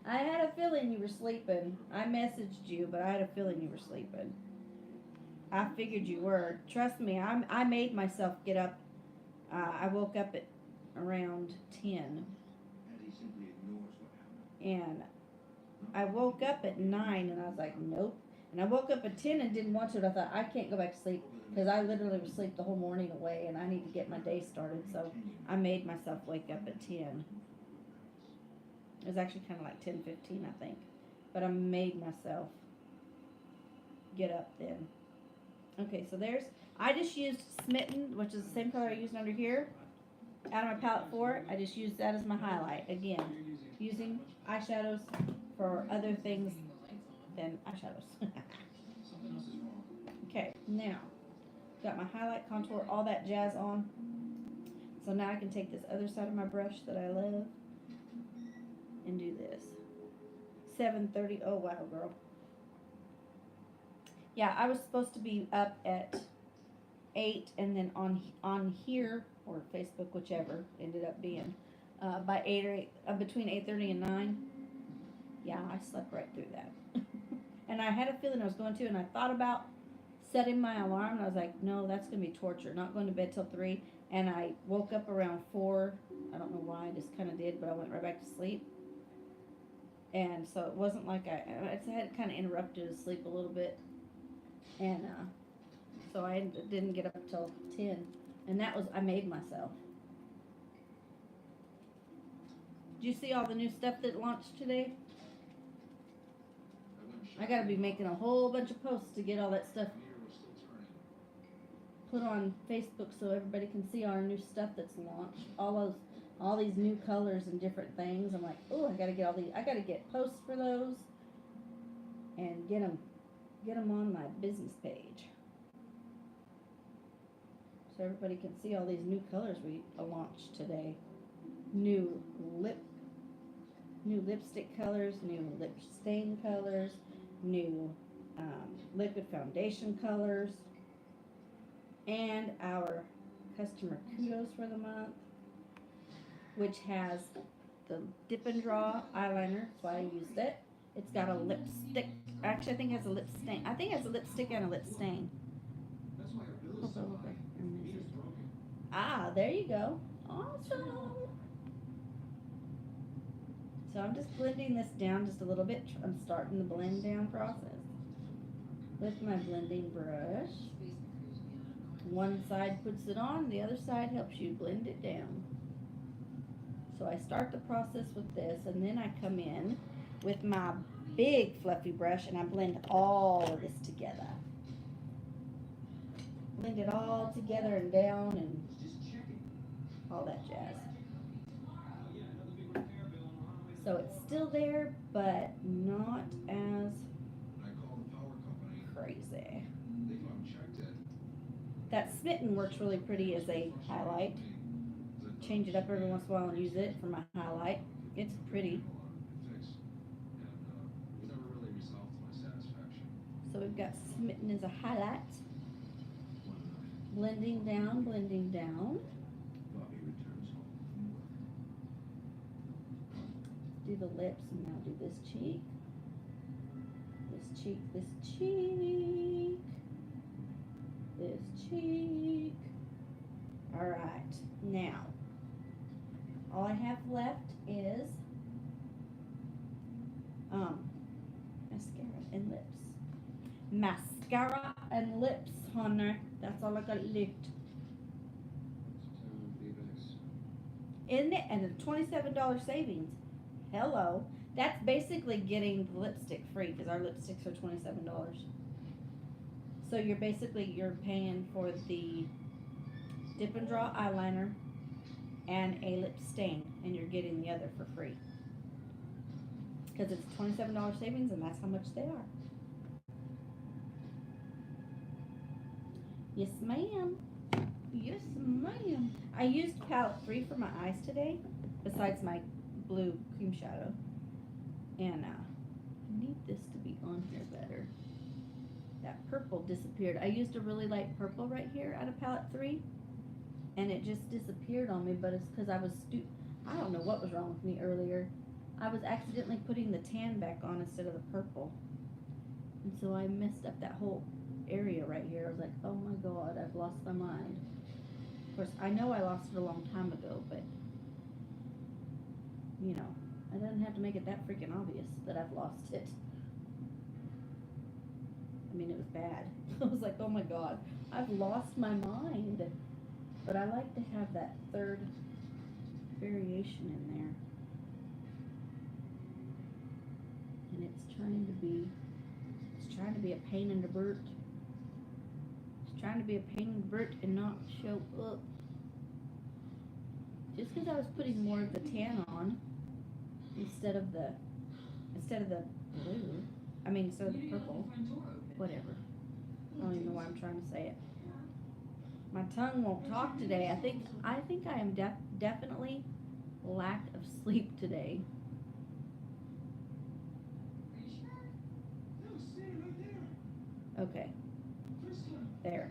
I had a feeling you were sleeping. I messaged you, but I had a feeling you were sleeping. I figured you were. Trust me, I made myself get up. I woke up at around 10. And I woke up at 9 and I was like, nope. And I woke up at 10 and didn't want to. And I thought, I can't go back to sleep because I literally was asleep the whole morning away and I need to get my day started. So I made myself wake up at 10. It was actually kind of like 10:15, I think. But I made myself get up then. Okay, so I just used Smitten, which is the same color I used under here. Out of my palette 4, I just used that as my highlight. Again, using eyeshadows for other things than eyeshadows. Okay, now, got my highlight, contour, all that jazz on. So now I can take this other side of my brush that I love and do this. 7:30, oh wow, girl. Yeah, I was supposed to be up at 8 and then on here, or Facebook, whichever, ended up being, by 8 or 8, between 8:30 and 9. Yeah, I slept right through that. And I had a feeling I was going to, and I thought about setting my alarm, and I was like, no, that's gonna be torture. Not going to bed till 3, and I woke up around 4. I don't know why, I just kind of did, but I went right back to sleep. And so it wasn't like I had kind of interrupted his sleep a little bit, and so I didn't get up till 10, and that was I made myself. Did you see all the new stuff that launched today? I gotta be making a whole bunch of posts to get all that stuff put on Facebook so everybody can see our new stuff that's launched. All these new colors and different things. I'm like, oh, I gotta get posts for those and get them on my business page so everybody can see all these new colors we launched today. New lipstick colors, new lip stain colors, new liquid foundation colors, and our customer kudos for the month, which has the Dip and Draw eyeliner. That's why I used it. It's got a lipstick. Actually, I think it has a lip stain. I think it has a lipstick and a lip stain. That's why our bill is so high. The meter's broken. Ah, there you go. Awesome. So I'm just blending this down just a little bit. I'm starting the blend down process with my blending brush. One side puts it on, the other side helps you blend it down. So I start the process with this, and then I come in with my big fluffy brush and I blend all of this together. Blend it all together and down and all that jazz. So it's still there, but not as I called the power company. crazy. They come checked it. That Smitten works really pretty as a highlight. Change it up every once in a while and use it for my highlight. It's pretty. Fix. And it never really resolved to my satisfaction. So we've got Smitten as a highlight. One night, Blending down, blending down. Bobby returns home from work. Do the lips and now do this cheek. This cheek, this cheek. This cheek. Alright, now all I have left is mascara and lips. Mascara and lips, honey. That's all I got left. Isn't it? And a $27 savings. Hello. That's basically getting the lipstick free because our lipsticks are $27. So you're paying for the Dip and Draw eyeliner and a lip stain, and you're getting the other for free. Because it's $27 savings, and that's how much they are. Yes, ma'am. Yes, ma'am. I used palette 3 for my eyes today, besides my blue cream shadow. And I need this to be on here better. That purple disappeared. I used a really light purple right here out of palette 3, and it just disappeared on me, but it's because I was I don't know what was wrong with me earlier. I was accidentally putting the tan back on instead of the purple, and so I messed up that whole area right here. I was like, oh my god, I've lost my mind. Of course, I know I lost it a long time ago, but you know, I didn't have to make it that freaking obvious that I've lost it. I mean, it was bad. I was like, oh my god, I've lost my mind. But I like to have that third variation in there. And it's trying to be a pain in the butt. It's trying to be a pain in the butt and not show up. Just because I was putting more of the tan on instead of the blue. I mean, instead of the purple. Whatever. I don't even know why I'm trying to say it. My tongue won't talk today. I think I am definitely lack of sleep today. Okay. There.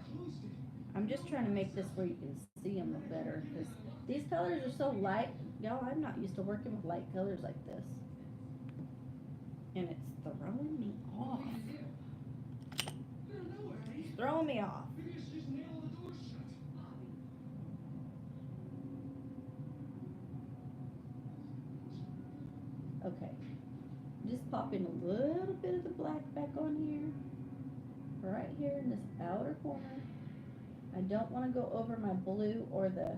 I'm just trying to make this where you can see them better, because these colors are so light. Y'all, I'm not used to working with light colors like this. And it's throwing me off. It's throwing me off. Maybe I should just nail the door shut. Okay. Just popping a little bit of the black back on here. Right here in this outer corner. I don't want to go over my blue or the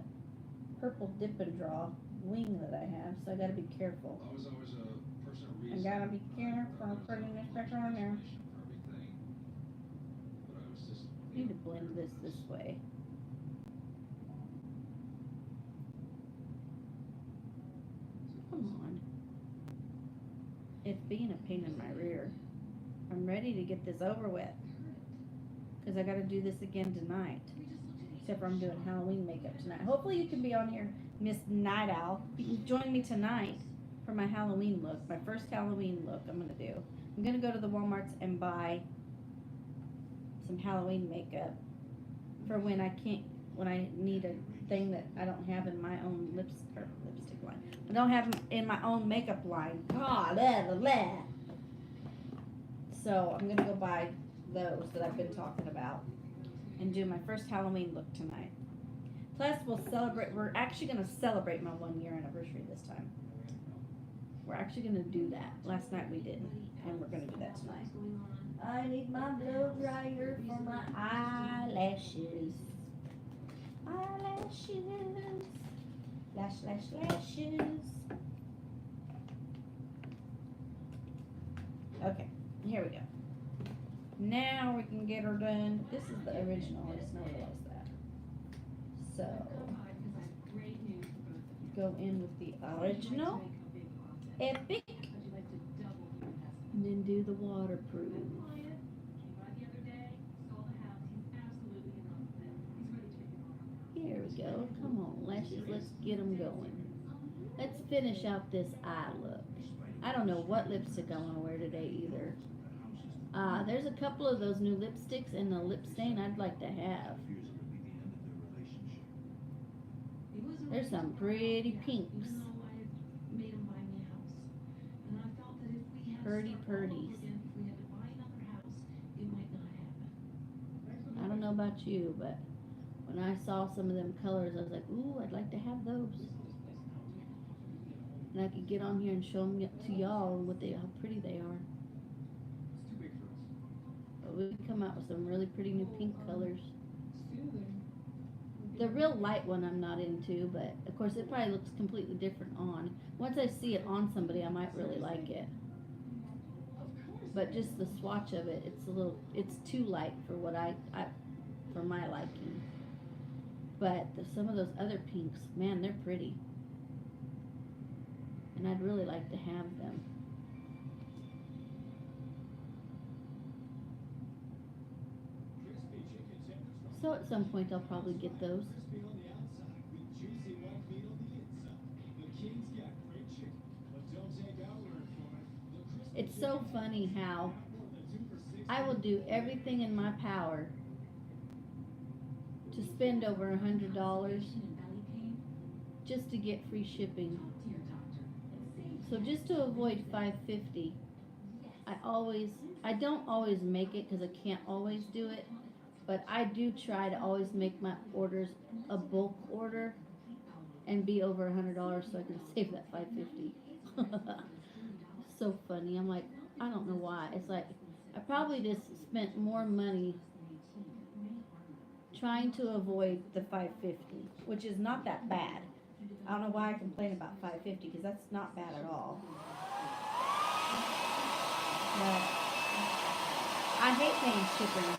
purple dip and draw wing that I have, so I gotta be careful. I was always a person of I reason. gotta be careful putting this back on there. For everything. But I was just. I need to blend this way. Come on. It's being a pain in my rear. I'm ready to get this over with. Because I gotta do this again tonight. Except for I'm doing Halloween makeup tonight. Hopefully you can be on here, Miss Night Owl. You can join me tonight for my Halloween look. My first Halloween look I'm gonna do. I'm gonna go to the Walmarts and buy some Halloween makeup for when I need a thing that I don't have in my own lipstick line. I don't have in my own makeup line. God, blah, blah. So I'm gonna go buy those that I've been talking about and do my first Halloween look tonight. Plus we're actually gonna celebrate my 1 year anniversary this time. We're actually gonna do that. Last night we didn't, and we're gonna do that tonight. I need my blow dryer for my eyelashes. Eyelashes. Lashes. Okay, here we go. Now we can get her done. This is the original, I just now realized that. So, go in with the original, Epic, and then do the waterproof. Here we go. Come on, lashes, let's get them going. Let's finish out this eye look. I don't know what lipstick I want to wear today either. There's a couple of those new lipsticks and the lip stain I'd like to have. There's some pretty pinks. Purdy purdies. I don't know about you, but when I saw some of them colors, I was like, ooh, I'd like to have those. And I could get on here and show them to y'all how pretty they are. But we could come out with some really pretty new pink colors. The real light one I'm not into, but of course it probably looks completely different on. Once I see it on somebody, I might really like it. But just the swatch of it, it's too light for what for my liking. But some of those other pinks, man, they're pretty. And I'd really like to have them. So at some point I'll probably get those. It's so funny how I will do everything in my power to spend over $100 just to get free shipping. So just to avoid $5.50, I don't always make it because I can't always do it, but I do try to always make my orders a bulk order and be over $100 so I can save that $5.50. So funny. I'm like, I don't know why. It's like I probably just spent more money trying to avoid the $5.50, which is not that bad. I don't know why I complain about $5.50 because that's not bad at all. But I hate paying shipping.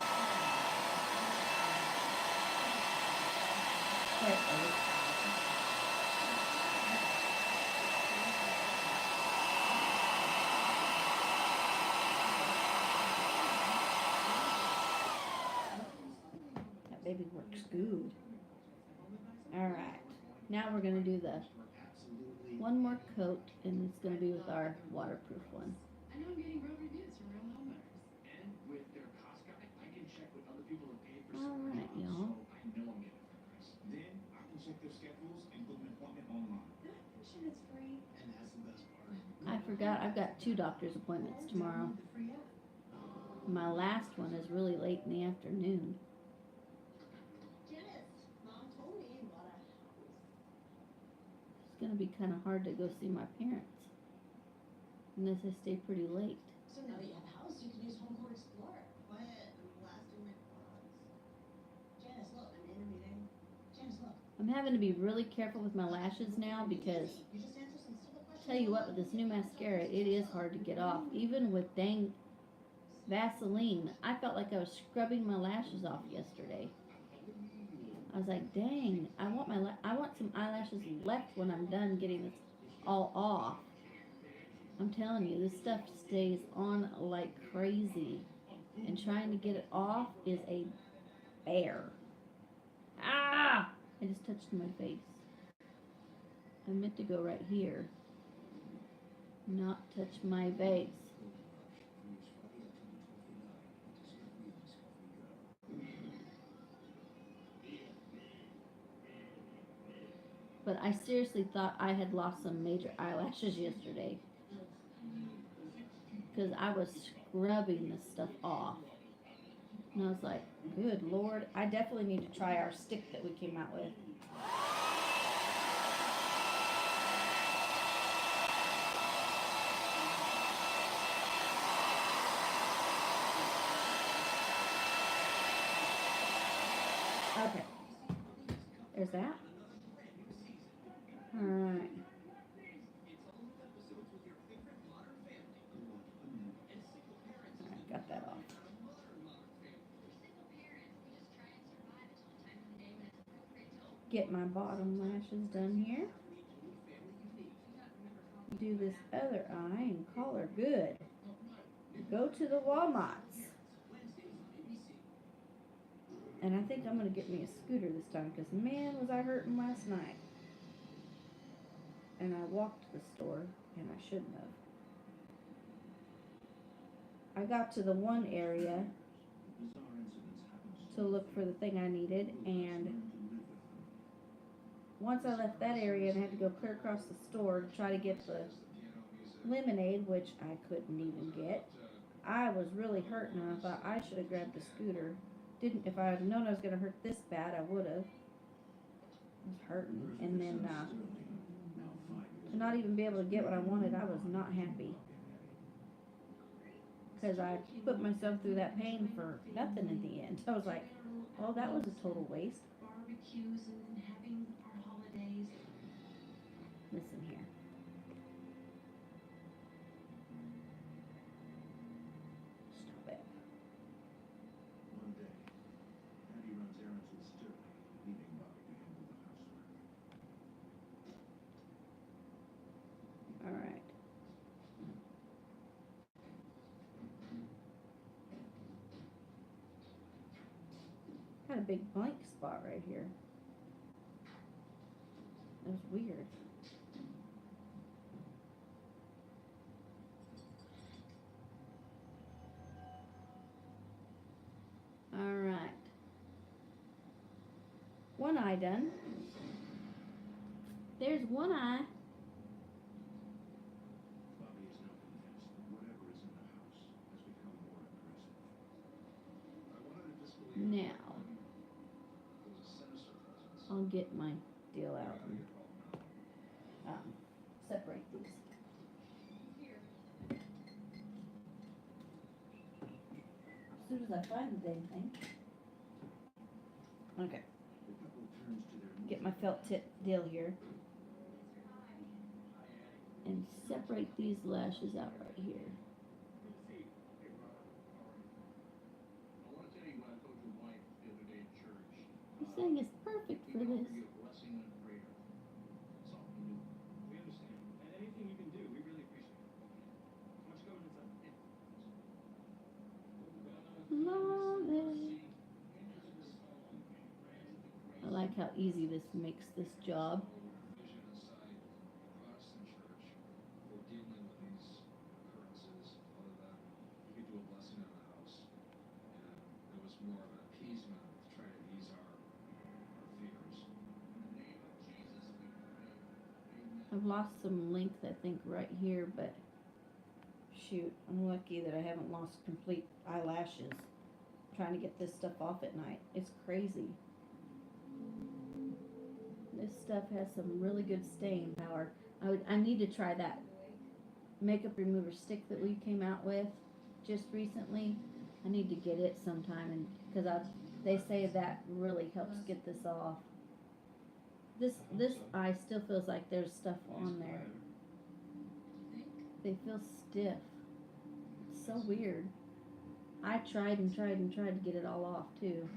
That baby works good. Alright. Now we're going to do the one more coat, and it's going to be with our waterproof one. I know I'm getting real reviews from real homeowners. And with their cost guide, I can check what other people have paid for All certain right, jobs, y'all. so I know I'm getting a fair price. Then I can check their schedules and book an appointment online. Shit, it's free. And that's the best part. I forgot I've got 2 doctor's appointments tomorrow. The free app. My last one is really late in the afternoon. It's gonna be kind of hard to go see my parents unless I stay pretty late. So now that you have a house, you can use Home Court Explorer. What? I'm blasting my quads. Janice, look, I'm interviewing. Janice, look. I'm having to be really careful with my lashes now because You just answer some simple questions. tell you what, with this new mascara, it is hard to get off. Even with dang Vaseline, I felt like I was scrubbing my lashes off yesterday. I was like, dang, I want some eyelashes left when I'm done getting this all off. I'm telling you, this stuff stays on like crazy, and trying to get it off is a bear. Ah! I just touched my face. I meant to go right here, not touch my face. But I seriously thought I had lost some major eyelashes yesterday, because I was scrubbing this stuff off. And I was like, good Lord, I definitely need to try our stick that we came out with. Okay. There's that. Alright. Got that off. Get my bottom lashes done here. Do this other eye and call her good. Go to the Walmarts. And I think I'm going to get me a scooter this time, because man, was I hurting last night. And I walked to the store, and I shouldn't have. I got to the one area to look for the thing I needed, and once I left that area and had to go clear across the store to try to get the lemonade, which I couldn't even get, I was really hurting, and I thought I should have grabbed a scooter. If I had known I was going to hurt this bad, I would have. I was hurting, and then to not even be able to get what I wanted, I was not happy. Because I put myself through that pain for nothing in the end. I was like, oh, that was a total waste. Barbecues and having our holidays. Listen here. Stop it. One day, Patty runs errands with Sterling, leaving Bobby to handle the housework. All right. Got a big blank spot right here. That was weird. All right. One eye done. There's one eye. Bobby is now convinced that whatever is in the house has become more aggressive. I wanted to disbelieve Now, it was a sinister presence. I'll get my deal out. I know your problem now. Separate these. As soon as I find the dang thing. Okay. The couple turns to their Get my felt tip deal here. And separate these lashes out right here. I want to tell you what I told your wife the other day at church. This thing is perfect for He can this. offer you a blessing and a prayer. That's all we can do. We understand. And anything you can do, we really appreciate it. How much coming inside? Love it. I like how easy this makes this job. Vision aside, Protestant church, for dealing with these occurrences, other than we could do a blessing on the house, and it was more of an appeasement to try to ease our fears. In the name of Jesus, we pray. Amen. I've lost some length, I think, right here, but shoot, I'm lucky that I haven't lost complete eyelashes trying to get this stuff off at night. It's crazy. This stuff has some really good staying power. I need to try that makeup remover stick that we came out with just recently. I need to get it sometime, and because they say that really helps get this off. This eye still feels like there's stuff on there. They feel stiff. It's so weird. I tried and tried and tried to get it all off too.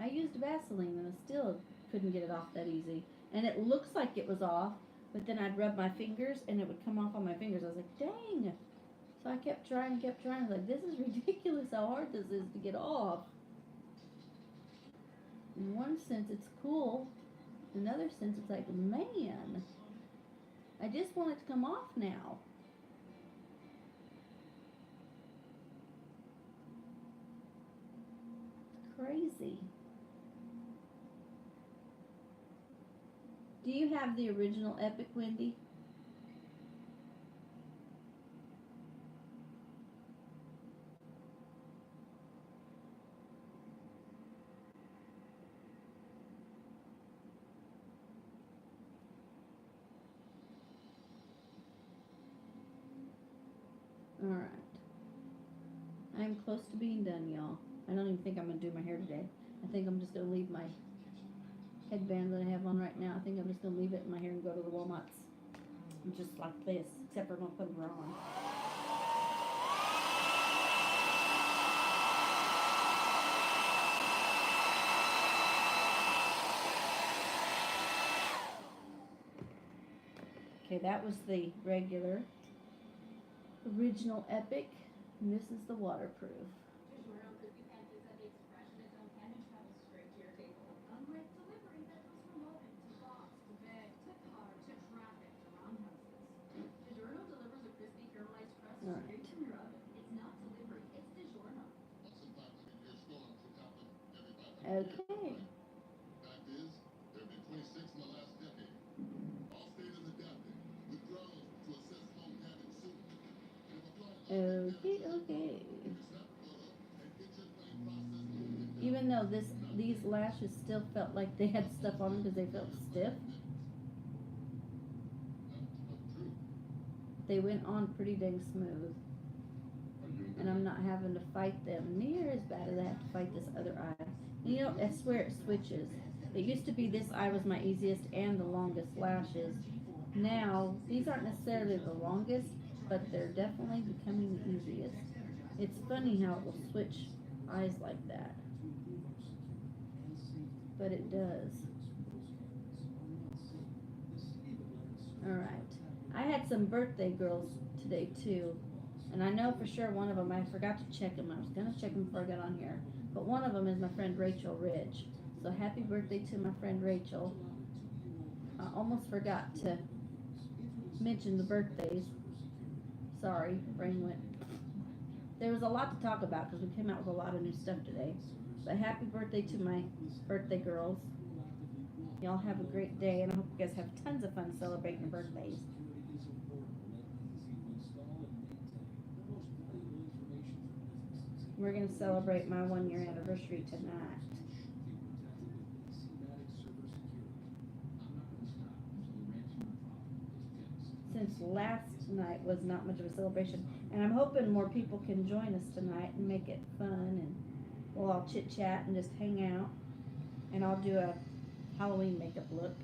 I used Vaseline and I still couldn't get it off that easy. And it looks like it was off, but then I'd rub my fingers and it would come off on my fingers. I was like, dang. So I kept trying and kept trying. I was like, this is ridiculous how hard this is to get off. In one sense, it's cool. In another sense, it's like, man, I just want it to come off now. It's crazy. Do you have the original Epic, Wendy? Alright. I'm close to being done, y'all. I don't even think I'm going to do my hair today. I think I'm just going to leave my headband that I have on right now. I think I'm just going to leave it in my hair and go to the Walmarts. Just like this, except for I'm going to put them on. Okay, that was the regular. Original Epic, and this is the waterproof. DiGiorno crispy pancakes have the expression its own can and travel straight to your table. Unlike delivery that goes from oven to box to bag to car to traffic to roundhouses. DiGiorno delivers a crispy caramelized crust straight from your oven. It's not delivery, it's DiGiorno. Okay. Fact is, there have been 26 in the last decade. All state is adapting, with drones to assess home cabin soon. Okay. Even though these lashes still felt like they had stuff on them because they felt stiff, they went on pretty dang smooth. And I'm not having to fight them near as bad as I have to fight this other eye. And you know, I swear it switches. It used to be this eye was my easiest and the longest lashes. Now, these aren't necessarily the longest, but they're definitely becoming the easiest. It's funny how it will switch eyes like that. But it does. Alright. I had some birthday girls today too. And I know for sure one of them, I forgot to check them. I was going to check them before I got on here. But one of them is my friend Rachel Ridge. So happy birthday to my friend Rachel. I almost forgot to mention the birthdays. Sorry, brain went. There was a lot to talk about because we came out with a lot of new stuff today. But happy birthday to my birthday girls. Y'all have a great day, and I hope you guys have tons of fun celebrating your birthdays. We're going to celebrate my 1-year anniversary tonight. Since last night was not much of a celebration, and I'm hoping more people can join us tonight and make it fun, and we'll all chit chat and just hang out, and I'll do a Halloween makeup look.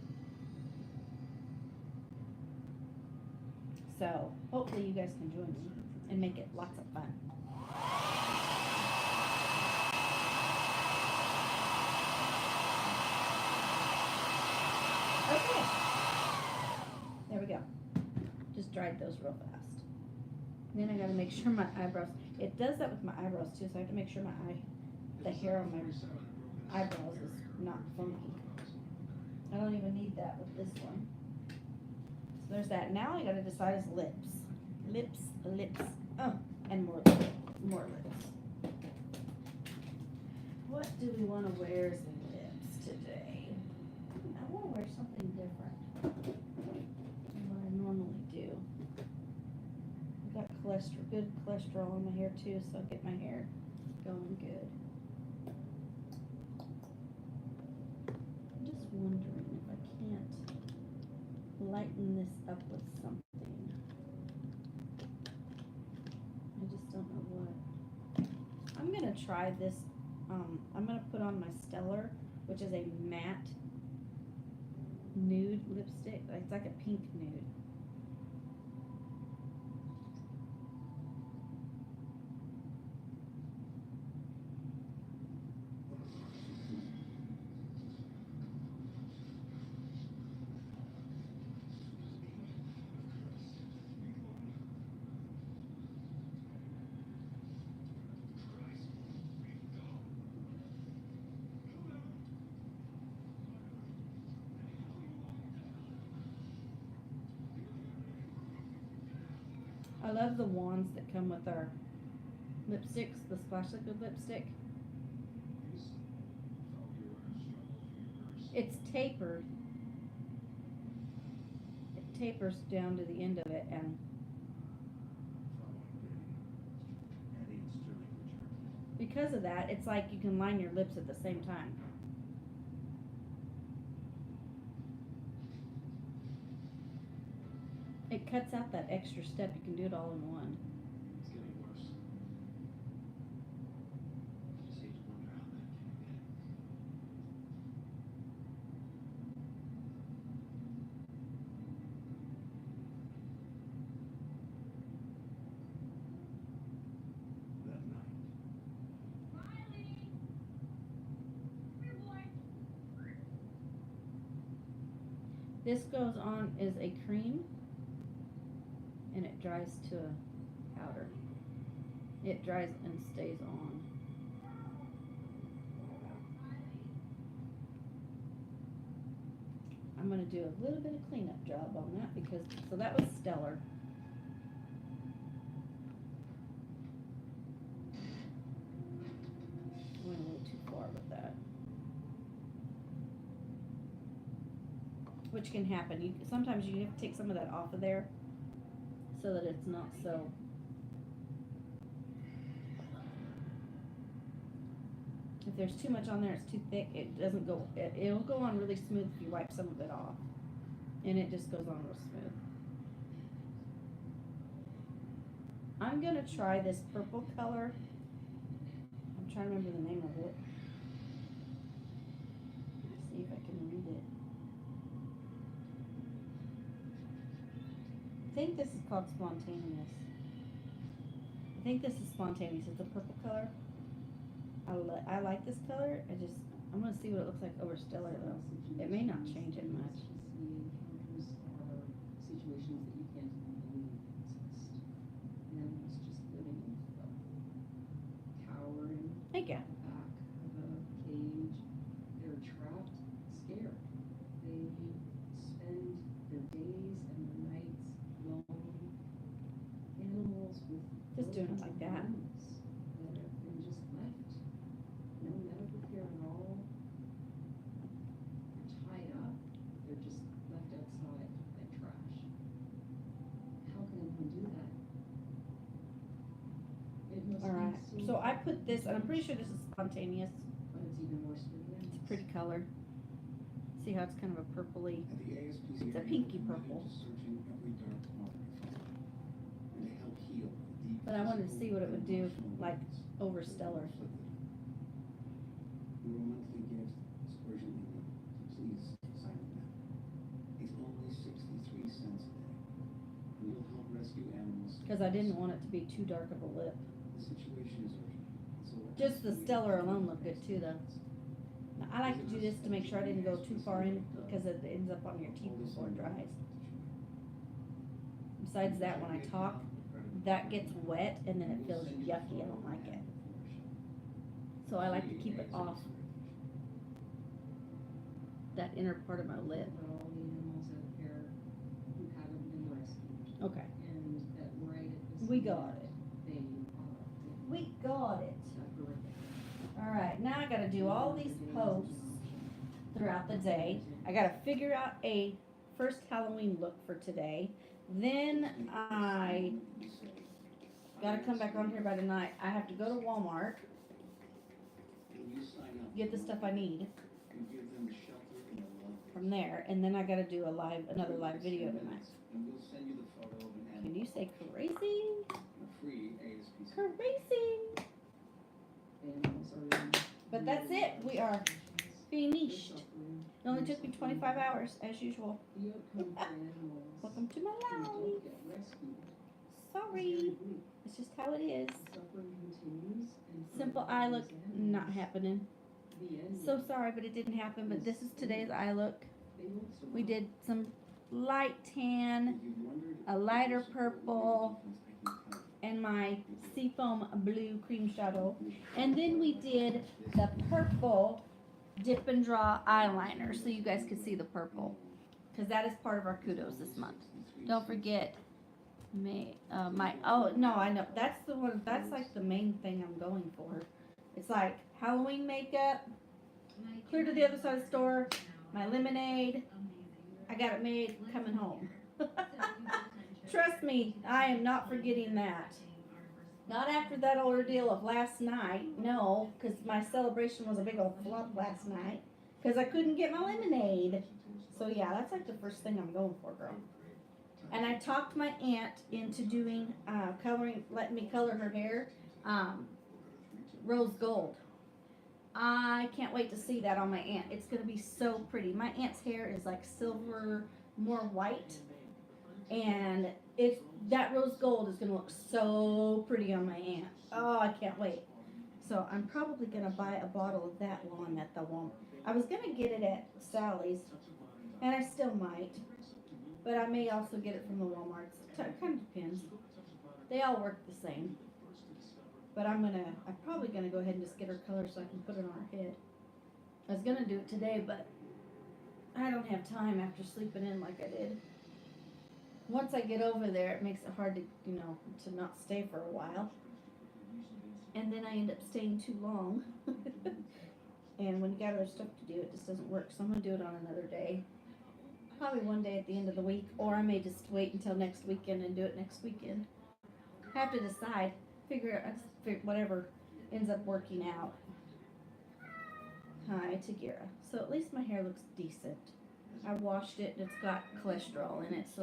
So hopefully you guys can join me and make it lots of fun. Okay, there we go. Just dried those real fast. Then I gotta make sure my eyebrows, it does that with my eyebrows too, so I have to make sure the hair on my eyebrows is not funky. I don't even need that with this one. So there's that. Now I gotta decide is lips. Lips. Oh, and more lips. What do we want to wear as lips today? I want to wear something different than what I normally do. I've got cholesterol good cholesterol on my hair too, so I'll get my hair going good. I'm just wondering if I can't lighten this up with something. I just don't know what. I'm gonna try this. I'm gonna put on my Stellar, which is a matte nude lipstick. It's like a pink nude. I love the wands that come with our lipsticks, the Splash Liquid lipstick. It's tapered. It tapers down to the end of it, and because of that, it's like you can line your lips at the same time. It cuts out that extra step. You can do it all in one. It's getting worse. Just hate to wonder how that came again. That night, Riley! Come here, boy. This goes on as a cream, and it dries to a powder. It dries and stays on. I'm gonna do a little bit of cleanup job on that because, so that was Stellar. Went a little too far with that. Which can happen. Sometimes you have to take some of that off of there so that it's not so. If there's too much on there, it's too thick, it doesn't go, it'll go on really smooth if you wipe some of it off. And it just goes on real smooth. I'm gonna try this purple color. I'm trying to remember the name of it. See if I can read it. I think this is called Spontaneous. I think this is Spontaneous. It's a purple color. I like this color. I'm gonna see what it looks like over Stellar though. It may not change it much. Encounters are situations that you can't even believe exist. Animals just living in a tower in Thank you. the back of a cage. They're trapped, scared. They spend their days and their nights alone. Animals with Just doing it like that. wounds that have been just left. No medical care at all. They're tied up. They're just left outside like trash. How can anyone do that? It must All right. be So I put this, and I'm pretty sure this is Spontaneous. But it's even worse for the It's a animals. pretty color. See how it's kind of a purpley. at the ASPCA, It's a pinky we're committed purple. to searching every dark corner we find, and to help heal the deep But I wanted to physical see what it would do, and emotional like, wounds over that Stellar. were inflicted. Your monthly gift is urgently needed. Please sign it now. It's only 63 cents a day. We will help rescue animals. Because I didn't want it to be too dark of a lip. The situation is urgent. So Just the Stellar alone looked good too though. Now, I like to do this to make sure I didn't go too far in because it ends up on your teeth before it dries. Besides that, when I talk, that gets wet and then it feels yucky. I don't like it. So I like to keep it off that inner part of my lip. But all the animals out there who haven't been rescued, Okay. and that right at this We minute, got it. they are We got it. separated. Alright, now I gotta do all these posts throughout the day. I gotta figure out a first Halloween look for today. Then I Gotta come back on here by tonight. I have to go to Walmart, When you sign up, get the stuff I need you give them the shelter and the love. from there, and then I gotta do another live video tonight. And we'll send you the photo of an Can animal. you say crazy? A free ASPCA. Crazy. Animals are in. But that's it. We are finished. It only took me 25 hours, as usual. The outcome for animals Welcome to my who life. don't get rescued is Sorry. very bleak. It's just how it is. Suffering continues and for Simple eye look, these not animals, happening. the end So sorry, but it didn't happen. But this is today's eye look. they won't survive. We did some light tan, If you wondered a if lighter this support would make a purple, difference, I can tell you. and my seafoam blue cream shadow. And then we did the purple dip and draw eyeliner so you guys could see the purple. Because that is part of our kudos this month. Don't forget oh no, I know. That's the one, that's like the main thing I'm going for. It's like Halloween makeup, clear to the other side of the store, my lemonade. I got it made coming home. Trust me, I am not forgetting that. Not after that ordeal of last night, no, because my celebration was a big old flop last night, because I couldn't get my lemonade. So yeah, that's like the first thing I'm going for, girl. And I talked my aunt into doing, letting me color her hair, rose gold. I can't wait to see that on my aunt. It's gonna be so pretty. My aunt's hair is like silver, more white, and that rose gold is gonna look so pretty on my aunt. Oh, I can't wait. So I'm probably gonna buy a bottle of that while I'm at the Walmart. I was gonna get it at Sally's, and I still might, but I may also get it from the Walmarts. It kind of depends. They all work the same. But I'm probably gonna go ahead and just get her color so I can put it on her head. I was gonna do it today, but I don't have time after sleeping in like I did. Once I get over there, it makes it hard to, to not stay for a while. And then I end up staying too long. And when you got other stuff to do, it just doesn't work. So I'm gonna do it on another day. Probably one day at the end of the week, or I may just wait until next weekend and do it next weekend. I have to decide. Figure whatever ends up working out. Hi, Tagira. So at least my hair looks decent. I washed it and it's got cholesterol in it, so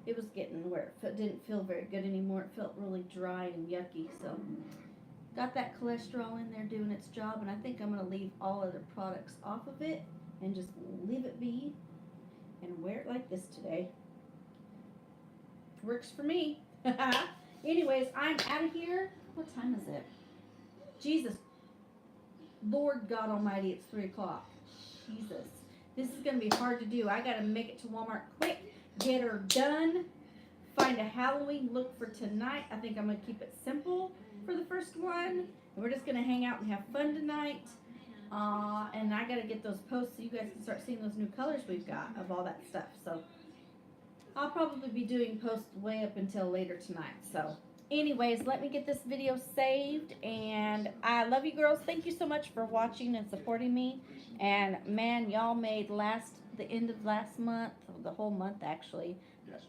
it was getting where it didn't feel very good anymore. It felt really dry and yucky, so got that cholesterol in there doing its job, and I think I'm gonna leave all other products off of it and just leave it be and wear it like this today. Works for me. Anyways, I'm out of here. What time is it? Jesus. Lord God Almighty, it's 3 o'clock. Jesus. This is going to be hard to do. I got to make it to Walmart quick, get her done, find a Halloween look for tonight. I think I'm going to keep it simple for the first one. We're just going to hang out and have fun tonight. And I got to get those posts so you guys can start seeing those new colors we've got of all that stuff. So I'll probably be doing posts way up until later tonight. So anyways, let me get this video saved, and I love you girls. Thank you so much for watching and supporting me. And man, y'all made the end of last month, the whole month actually,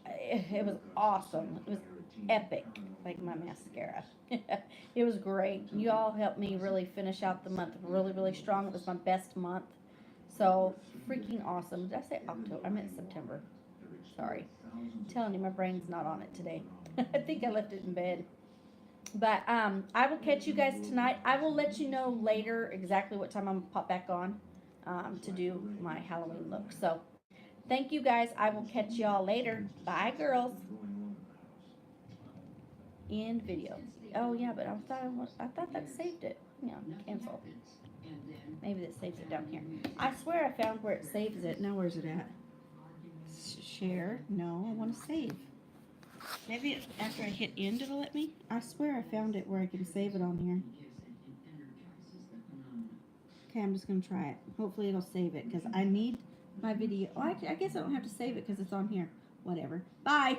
it was awesome. It was epic, like my mascara. It was great. You all helped me really finish out the month really, really strong. It was my best month. So freaking awesome. Did I say October? I meant September. Sorry. I'm telling you, my brain's not on it today. I think I left it in bed. But I will catch you guys tonight. I will let you know later exactly what time I'm going to pop back on to do my Halloween look. So thank you guys. I will catch y'all later. Bye, girls. End video. Oh, yeah, but I thought that saved it. Yeah, cancel. Maybe that saves it down here. I swear I found where it saves it. Now where's it at? Share. No, I want to save. Maybe after I hit end it'll let me. I swear I found it where I can save it on here. Okay, I'm just going to try it. Hopefully it'll save it because I need my video. Oh, I guess I don't have to save it because it's on here. Whatever. Bye.